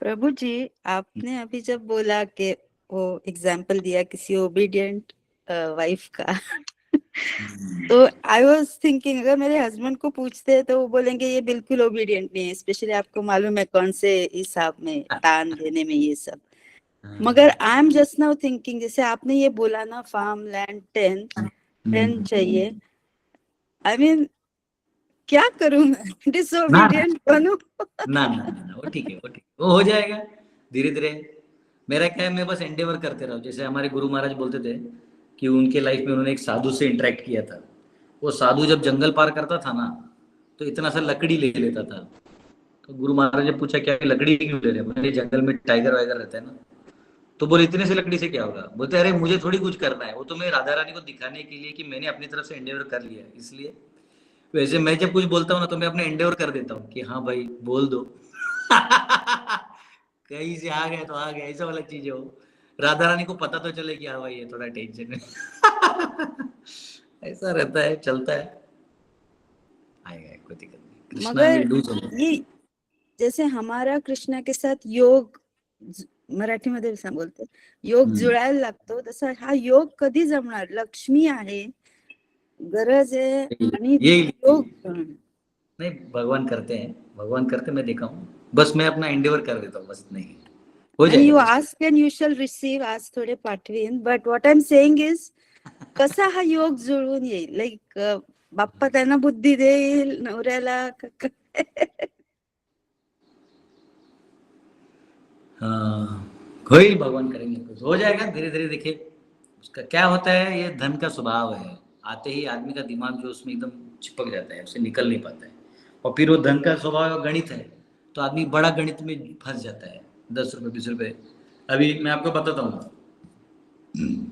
प्रभु जी, आपने अभी जब बोला कि वो एग्जाम्पल दिया किसी ओबीडियंट वाइफ का तो आई वाज थिंकिंग, अगर मेरे हस्बैंड को पूछते तो वो बोलेंगे ये बिल्कुल ओबीडियंट नहीं है, स्पेशली आपको मालूम है कौन से हिसाब में दान देने में ये सब। मगर I am just now thinking, जैसे आपने ये बोला ना फार्म लैंड 10 चाहिए, आई मीन क्या करूं मैं, ना डिसोबीडियंट बनूं? ना ना ना ना, वो ठीक है, वो ठीक, वो हो जाएगा धीरे धीरे। मेरा क्या है, मैं बस एंडेवर करते रहो। जैसे हमारे गुरु महाराज बोलते थे कि उनके लाइफ में उन्होंने एक साधु से इंटरेक्ट किया था। वो साधु जब जंगल पार करता था ना, तो इतना सा लकड़ी ले लेता था। तो गुरु महाराज ने पूछा, क्या ये लकड़ी क्यों ले रहे हैं? बोले, जंगल में टाइगर वाइगर रहता है ना। तो बोले, इतने से लकड़ी से क्या होगा? बोलते, अरे मुझे थोड़ी कुछ करना है, वो तो मैं राधा रानी को दिखाने के लिए कि मैंने अपनी तरफ से एंडेवर कर लिया, इसलिए। वैसे मैं जब कुछ बोलता हूँ ना, तो मैं अपने एंडेवर कर देता हूँ कि हाँ भाई बोल दो। कहीं से आ गए तो आ गए, ऐसा वाला चीज हो। राधा रानी को पता तो चले कि हाँ भाई ये थोड़ा टेंशन है। ऐसा रहता है, चलता है, आएगा, कोई दिक्कत नहीं। Krishna will do something. ये जैसे हमारा कृष्णा के साथ योग, मराठीमध्ये असं बोलते, योग जुळायला लागतो, तसं हा योग कधी जमणार? लक्ष्मी आहे, गरज आहे, आणि ये योग नहीं, भगवान करते हैं, भगवान करते, मैं देखा हूँ। बस मैं अपना एंडेवर कर देता हूँ, बस इतना ही। हो And you जाएगा। ask and you shall receive, आज थोडे पाठवीन. But what I'm saying is, कसा हा योग जुळून येईल? लाईक बाप्पा त्यांना बुद्धी देईल नवऱ्याला हाँ, कोई भगवान करेंगे, कुछ हो जाएगा धीरे धीरे। देखिए उसका क्या होता है, ये धन का स्वभाव है, आते ही आदमी का दिमाग जो उसमें एकदम चिपक जाता है, उससे निकल नहीं पाता है। और फिर वो धन का स्वभाव गणित है, तो आदमी बड़ा गणित में फंस जाता है। 10 रुपये 20 रुपये, अभी मैं आपको बताता हूँ,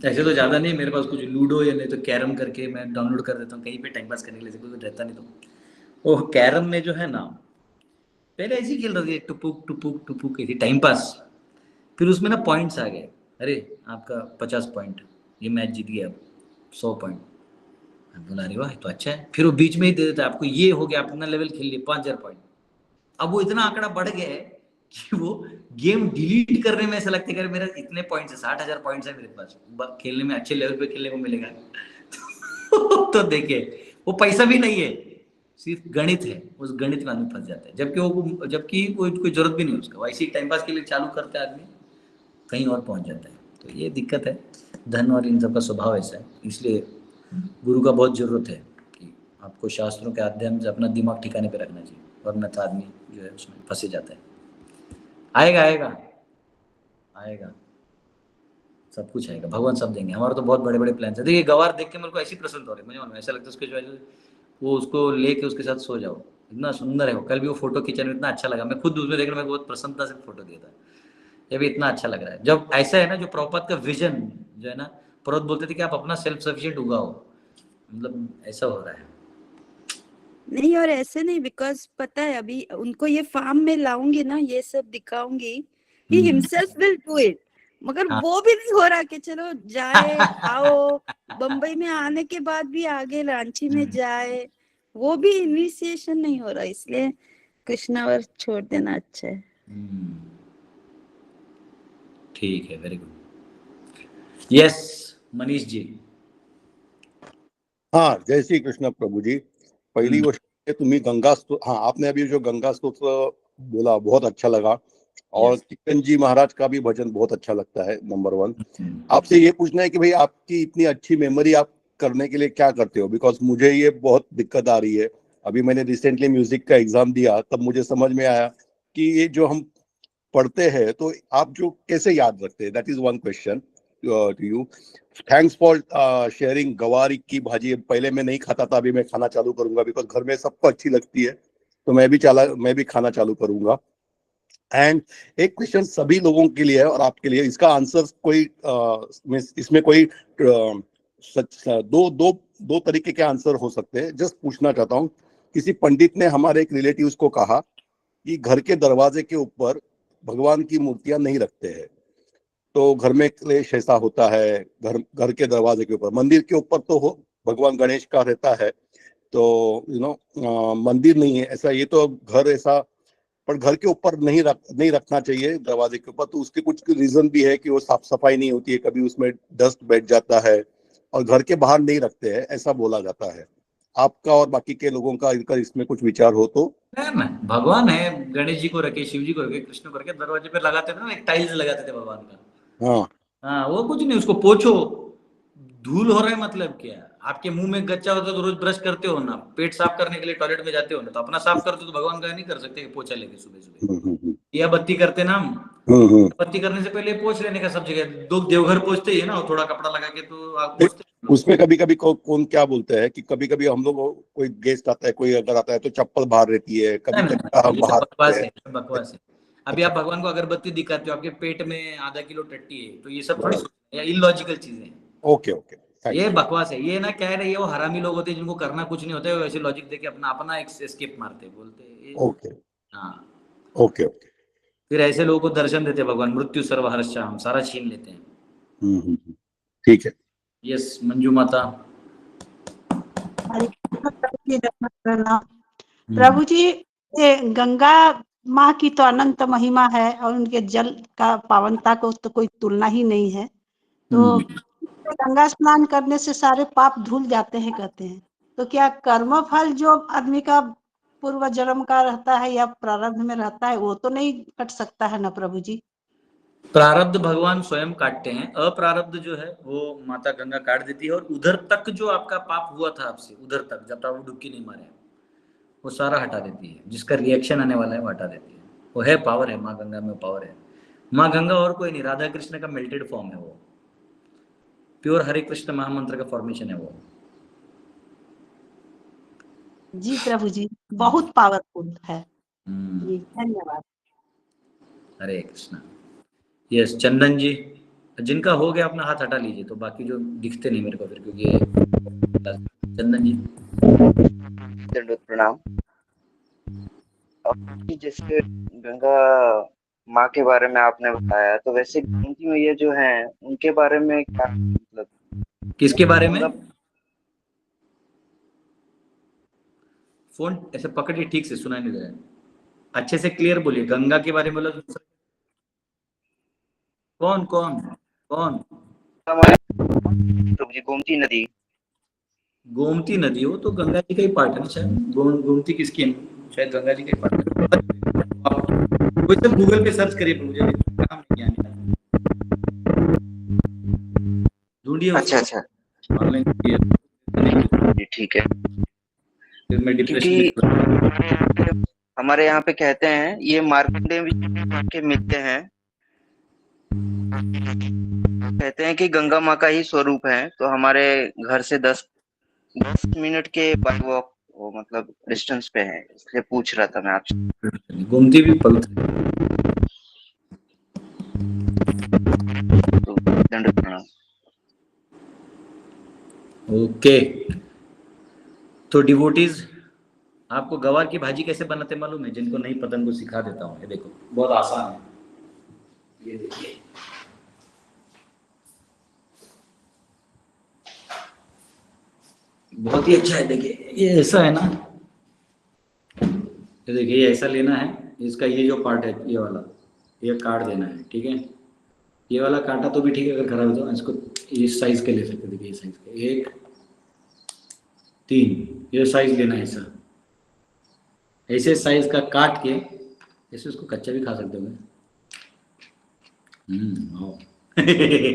ऐसे तो ज़्यादा नहीं मेरे पास, कुछ लूडो या नहीं तो कैरम करके मैं डाउनलोड कर देता हूँ कहीं पे टाइम पास करने के लिए, कोई रहता नहीं तो वो कैरम में जो है ना, पहले ऐसे ही खेल रहे थे, टुपुक टुपुक टुपुक ऐसे टाइम पास। फिर उसमें ना पॉइंट्स आ गए, अरे आपका 50 पॉइंट, ये मैच जीत गया, 100 पॉइंट। मैं बोला अरे वाह तो अच्छा है। फिर वो बीच में ही दे देता है आपको, ये हो गया, अपना लेवल खेल लिए 5000 पॉइंट। अब वो इतना आंकड़ा बढ़ गया है कि वो गेम डिलीट करने में ऐसा लगता है कि मेरा इतने पॉइंट्स है, 60,000 पॉइंट्स है मेरे पास, खेलने में अच्छे लेवल पे खेलने को मिलेगा। तो देखिए वो पैसा भी नहीं है, सिर्फ गणित है, उस गणित में आदमी फंस जाता है। जबकि कोई जरूरत भी नहीं है उसका, वैसे ही टाइम पास के लिए चालू करता है आदमी, कहीं और पहुंच जाता है। तो ये दिक्कत है, धन और इन सब का स्वभाव ऐसा है। इसलिए गुरु का बहुत जरूरत है कि आपको शास्त्रों के अध्ययन से अपना दिमाग ठिकाने पे रखना चाहिए, वरना तो आदमी जो है उसमें फंसे जाता है। आएगा आएगा आएगा, सब कुछ आएगा, भगवान सब देंगे। हमारा तो बहुत बड़े बड़े प्लान है। देखिए गवार देख के मेरे को ऐसी प्रसन्न हो रही है, मुझे मालूम, ऐसा लगता है उसके जो है वो उसको लेके उसके साथ सो जाओ, इतना सुंदर है वो। कल भी वो फोटो खींचने में इतना अच्छा लगा, मैं खुद उसमें देखने में बहुत प्रसन्नता से फोटो दिया था। ये भी इतना अच्छा लग रहा है जब ऐसा है ना, जो प्रभुपाद का विजन जो है ना, प्रभुपाद बोलते थे कि आप अपना सेल्फ सफिशिएंट उगाओ, मतलब ऐसा हो रहा है। नहीं, और ऐसे नहीं, बिकॉज पता है अभी उनको ये फार्म में लाऊंगी ना, ये सब दिखाऊंगी, he himself will do it. मगर हाँ। वो भी नहीं हो रहा कि चलो जाए आओ, बम्बई में आने के बाद भी आगे रांची में जाए, वो भी इनिशिएशन नहीं हो रहा। इसलिए कृष्णावर छोड़ देना अच्छा है। ठीक है, very good. Yes Manish ji. हाँ, जय श्री कृष्ण प्रभु जी। पहिली गोष्ट तुम्ही गंगा हाँ, आपने अभी जो गंगा स्तोत्र बोला बहुत अच्छा लगा, और चिकन जी महाराज का भी भजन बहुत अच्छा लगता है। नंबर 1 आपसे ये पूछना है कि भाई आपकी इतनी अच्छी मेमोरी आप करने के लिए क्या करते हो? बिकॉज मुझे ये बहुत दिक्कत आ रही है। अभी मैंने रिसेंटली म्यूजिक का एग्जाम दिया, तब मुझे समझ में आया कि ये जो हम पढ़ते हैं तो आप जो कैसे याद रखते हैं, that is one question to you. Thanks for sharing. गवार की भाजी पहले मैं नहीं खाता था, अभी मैं खाना चालू करूंगा, बिकॉज घर में सबको अच्छी लगती है, तो मैं भी खाना चालू करूंगा। एंड एक क्वेश्चन सभी लोगों के लिए है और आपके लिए, इसका आंसर कोई इसमें कोई दो तरीके के आंसर हो सकते हैं। जस्ट पूछना चाहता हूँ, किसी पंडित ने हमारे एक रिलेटिव्स को कहा कि घर के दरवाजे के ऊपर भगवान की मूर्तियां नहीं रखते हैं, तो घर में क्लेश ऐसा होता है। घर के दरवाजे के ऊपर, मंदिर के ऊपर तो हो भगवान गणेश का रहता है, तो मंदिर नहीं है ऐसा, ये तो घर ऐसा, पर घर के ऊपर नहीं रखना चाहिए दरवाजे के ऊपर। तो उसके कुछ रीजन भी है कि वो साफ सफाई नहीं होती है, कभी उसमें डस्ट बैठ जाता है, और घर के बाहर नहीं रखते हैं ऐसा बोला जाता है। आपका और बाकी के लोगों का इनका इसमें कुछ विचार हो तो? ना, भगवान है, गणेश जी को रखे, शिव जी को रखे, कृष्ण को रखे, दरवाजे पे लगाते थे ना, एक टाइल्स लगाते थे भगवान का। हाँ हाँ, वो कुछ नहीं, उसको पोछो। धूल हो रहा है मतलब क्या? आपके मुंह में गच्चा होता है तो रोज ब्रश करते हो ना, पेट साफ करने के लिए टॉयलेट में जाते हो ना, तो अपना साफ करते हो, तो भगवान का नहीं कर सकते पोछा लेके सुबह सुबह। या बत्ती करते ना हम, बत्ती करने से पहले पोछ लेने का सब जगह। दो देवघर पोछते ही ना, थोड़ा कपड़ा लगा के, तो आप पोछते। उसमें कभी कभी कौन क्या बोलते हैं कि कभी कभी हम लोग, कोई गेस्ट आता है, कोई अगर आता है तो चप्पल बाहर रहती है, कभी बकवास है। अभी आप भगवान को अगरबत्ती दिखाते हो, आपके पेट में आधा किलो टट्टी है, तो ये सब थोड़ी इलॉजिकल चीजें हैं। ओके ओके, ये बकवास है। ये ना क्या है, ये वो हरामी लोग होते हैं जिनको करना कुछ नहीं होता है, वैसे लॉजिक देके अपना एस्केप मारते बोलते। ओके हाँ ओके ओके। फिर ऐसे लोगों को दर्शन देते भगवान, मृत्यु सर्वहर्षा, हम सारा छीन लेते हैं। ठीक है। यस मंजू माता। प्रभु जी, ये गंगा माँ की तो अनंत महिमा है, और उनके जल का पावनता को तो कोई तुलना ही नहीं है। तो गंगा स्नान करने से सारे पाप धुल जाते हैं कहते हैं, तो क्या कर्म फल जो आदमी का पूर्व जन्म का रहता है या प्रारब्ध में रहता है, वो तो नहीं कट सकता है ना प्रभु जी? प्रारब्ध भगवान स्वयं काटते हैं, अप्रारब्ध जो है वो माता गंगा काट देती है, और उधर तक जो आपका पाप हुआ था आपसे, उधर तक जब तक आप डुबकी नहीं मारे, वो सारा हटा देती है। जिसका रिएक्शन आने वाला है वो हटा देती है। वो है, पावर है, माँ गंगा में पावर है। माँ गंगा और कोई नहीं, राधा कृष्ण का मेल्टेड फॉर्म है वो, प्योर हरे कृष्ण महामंत्र का फॉर्मेशन है वो। जी प्रभु जी, बहुत पावरफुल है जी, धन्यवाद। हरे कृष्णा। यस, चंदन जी, जिनका हो गया अपना हाथ हटा लीजिए, तो बाकी जो दिखते नहीं मेरे को फिर, क्योंकि चंदन जी। प्रणाम। जैसे गंगा माँ के बारे में आपने बताया, तो वैसे गोमती मैया जो हैं उनके बारे में क्या, मतलब किसके बारे में? फोन ऐसे पकड़िए, ठीक से सुनाई नहीं दे रहा है, अच्छे से क्लियर बोलिए। गंगा के बारे में बोलो। कौन कौन कौन? तो जी गोमती नदी। गोमती नदी हो तो गंगा जी का ही पार्ट है ना शायद। गोमती किसकी है? शायद गंगा जी का ही पार्ट है। कोई तो गूगल पे सर्च करिए, मुझे काम नहीं आने लगा, ढूंढिए। अच्छा अच्छा, ऑनलाइन ठीक है। फिर मैं क्योंकि हमारे यहाँ पे कहते हैं ये मार्कंडेय के मिलते हैं, कहते हैं कि गंगा माँ का ही स्वरूप है। तो हमारे घर से 10 मिनट के बाय वॉक वो मतलब डिस्टेंस पे है, इसलिए पूछ रहा था मैं आपसे। गोमती भी पवित्र है। तो दंड प्रणाम। ओके, तो डिवोटीज, आपको गवार की भाजी कैसे बनाते मालूम है? जिनको नहीं पता उनको सिखा देता हूँ। ये देखो, बहुत आसान है। ये देखिए, बहुत ही अच्छा है। देखिए ये ऐसा है ना, ये देखिए ये ऐसा लेना है, इसका ये जो पार्ट है ये वाला, ये काट देना है, ठीक है। ये वाला काटा तो भी ठीक है, अगर खराब हो तो इसको इस साइज के ले सकते। देखिए ये साइज के 1, 3 ये साइज लेना है ऐसा। ऐसे साइज का काट के ऐसे उसको कच्चा भी खा सकते हो।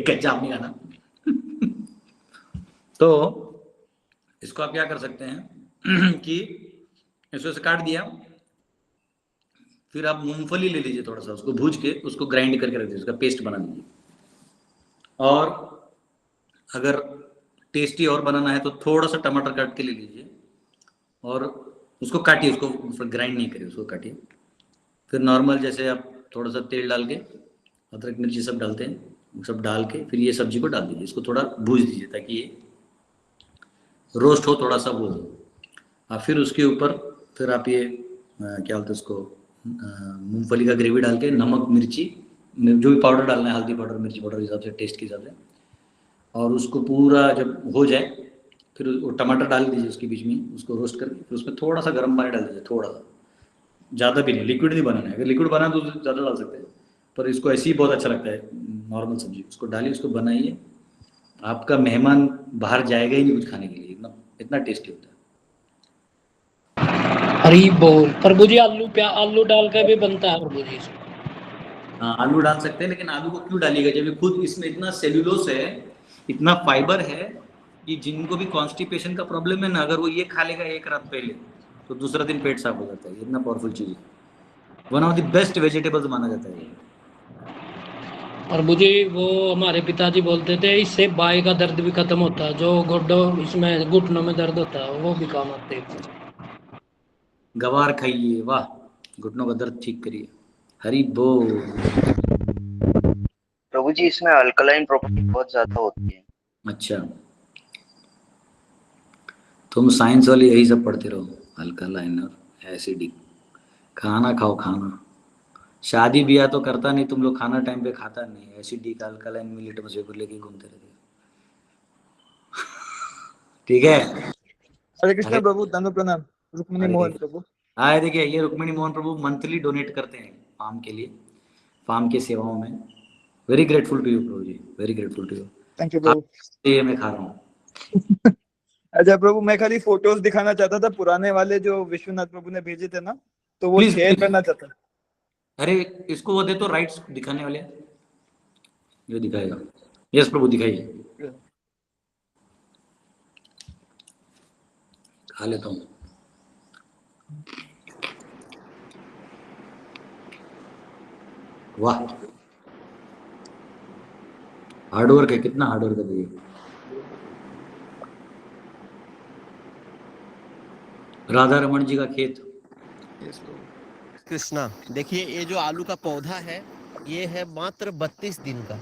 कच्चा आप नहीं खाना। तो इसको आप क्या कर सकते हैं कि इसको ऐसे काट दिया, फिर आप मूंगफली ले लीजिए, थोड़ा सा उसको भूज के उसको ग्राइंड करके रख दीजिए, उसका पेस्ट बना दीजिए। और अगर टेस्टी और बनाना है तो थोड़ा सा टमाटर काट के ले लीजिए और उसको काटिए, उसको ग्राइंड नहीं करिए, उसको काटिए। फिर नॉर्मल जैसे आप थोड़ा सा तेल डाल के, अदरक मिर्ची सब डालते हैं, वो सब डाल के फिर ये सब्जी को डाल दीजिए, इसको थोड़ा भूज दीजिए ताकि ये रोस्ट हो, थोड़ा सा वो हो। फिर उसके ऊपर फिर आप ये क्या बोलते हैं उसको, मूंगफली का ग्रेवी डाल के, नमक मिर्ची जो भी पाउडर डालना है, हल्दी पाउडर मिर्ची पाउडर हिसाब से, टेस्ट के हिसाब से, और उसको पूरा जब हो जाए फिर वो टमाटर डाल दीजिए उसके बीच में, उसको रोस्ट करके फिर उसमें थोड़ा सा गर्म पानी डाल दीजिए, थोड़ा सा, ज़्यादा भी नहीं, लिक्विड नहीं बनाना है। अगर लिक्विड बना तो ज़्यादा डाल सकते हैं, पर इसको ऐसे ही बहुत अच्छा लगता है नॉर्मल सब्जी। उसको डालिए, उसको बनाइए, आपका मेहमान बाहर जाएगा ही नहीं कुछ खाने के लिए, इतना टेस्टी होता है। हरी बोल। प्रभु जी आलू डाल के भी बनता है प्रभु जी। हाँ, आलू डाल सकते हैं, लेकिन आलू को क्यों डालिएगा जब खुद इसमें इतना सेल्यूलोस है, इतना फाइबर है कि जिनको भी कॉन्स्टिपेशन का प्रॉब्लम है ना, अगर वो ये खा लेगा एक रात पहले तो दूसरा दिन पेट साफ हो जाता है। इतना पावरफुल चीज है, one of the best vegetables माना जाता है। और मुझे वो हमारे पिताजी बोलते थे इससे बाई का दर्द भी खत्म होता है, जो इसमें घुटनों में दर्द होता है वो भी काम आते हैं। गवार खाइए, वाह, घुटनों का दर्द ठीक करिए। हरी बोल। प्रभु जी इसमें अल्कलाइन प्रॉपर्टी बहुत ज्यादा होती है। अच्छा, तुम साइंस वाले यही सब पढ़ते रहो, अल्कलाइन और एसिडिक। खाना खाओ, खाना। शादी ब्याह तो करता नहीं तुम लोग, खाना टाइम पे खाता नहीं, एसिडिक अल्कलाइन मिलेट मछली को लेके घूमते रहते। ठीक है। हरे कृष्ण प्रभु, धन्य प्रणाम। रुक्मिणी मोहन प्रभु। हाँ, देखिए ये रुक्मिणी मोहन प्रभु मंथली डोनेट करते हैं फार्म के लिए, फार्म के सेवाओं में। वेरी ग्रेटफुल टू यू प्रभु जी, very grateful to you. Thank you प्रभु। ये मैं खा रहा हूँ। अच्छा प्रभु, मैं खाली फोटोज दिखाना चाहता था, पुराने वाले जो विश्वनाथ प्रभु ने भेजे थे ना, तो वो शेयर करना चाहता। अरे इसको वो दे तो राइट्स दिखाने वाले। ये दिखाएगा। यस प्रभु दिखाइए। खा लेता हूँ। वाह, हार्डवर्क है, कितना हार्डवर्क है देखिए। राधा रमन जी का खेत। कृष्णा, देखिए ये जो आलू का पौधा है ये है मात्र 32 दिन का।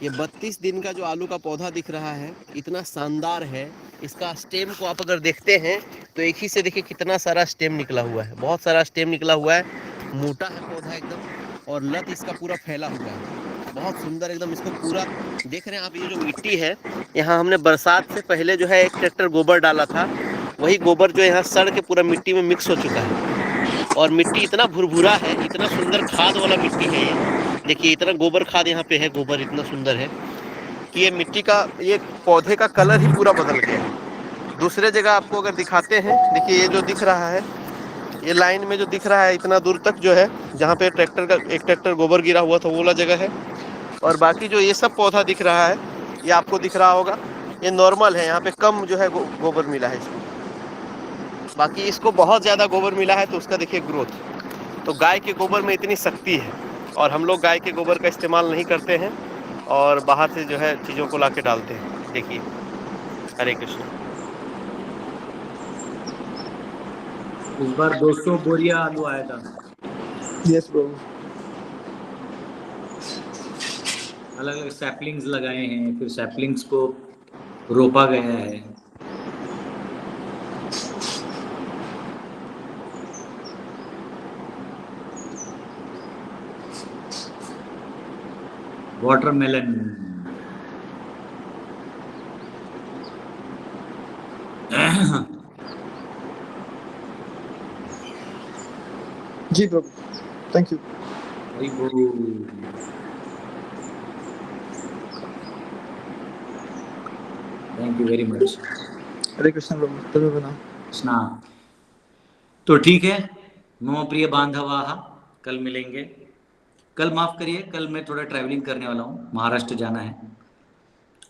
ये 32 दिन का जो आलू का पौधा दिख रहा है इतना शानदार है। इसका स्टेम को आप अगर देखते हैं तो एक ही से देखिए कितना सारा स्टेम निकला हुआ है, बहुत सारा स्टेम निकला हुआ है। मोटा है पौधा एकदम, और लत इसका पूरा फैला हुआ है, बहुत सुंदर एकदम। इसको पूरा देख रहे हैं आप, ये जो मिट्टी है यहाँ हमने बरसात से पहले जो है एक ट्रैक्टर गोबर डाला था, वही गोबर जो यहाँ सड़ के पूरा मिट्टी में मिक्स हो चुका है। और मिट्टी इतना भुरभुरा है, इतना सुंदर खाद वाला मिट्टी है ये। देखिए इतना गोबर खाद यहाँ पे है, गोबर इतना सुंदर है कि ये मिट्टी का, ये पौधे का कलर ही पूरा बदल गया है। दूसरे जगह आपको अगर दिखाते हैं, देखिए ये जो दिख रहा है, ये लाइन में जो दिख रहा है इतना दूर तक जो है, जहाँ पे ट्रैक्टर का एक ट्रैक्टर गोबर गिरा हुआ था वो वाला जगह है। और बाकी जो ये सब पौधा दिख रहा है ये आपको दिख रहा होगा, ये नॉर्मल है, यहाँ पे कम जो है गोबर मिला है इसको। बाकी इसको बहुत ज़्यादा गोबर मिला है तो उसका देखिए ग्रोथ। तो गाय के गोबर में इतनी शक्ति है, और हम लोग गाय के गोबर का इस्तेमाल नहीं करते हैं और बाहर से जो है चीज़ों को ला के डालते हैं। देखिए, हरे कृष्ण। इस बार 200 बोरिया आलू आया था। यस प्रभु। अलग अलग सैपलिंग्स लगाए हैं, फिर सैपलिंग्स को रोपा गया है। वाटरमेलन। जी प्रभु, थैंक यू। हरि बोल। Thank you very much. Hare Krishna प्रभु, तभी बना कृष्णा। तो ठीक है, मम प्रिय बांधवाः, कल मिलेंगे। कल माफ करिए, कल मैं थोड़ा ट्रैवलिंग करने वाला हूँ, महाराष्ट्र जाना है,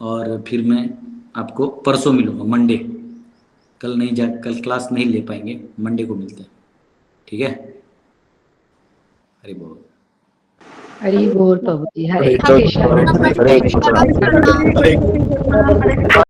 और फिर मैं आपको परसों मिलूंगा, मंडे। कल क्लास नहीं ले पाएंगे, मंडे को मिलते हैं, ठीक है। हरि बोल। हरि बोल प्रभु जी, हरे कृष्ण। हरे कृष्ण।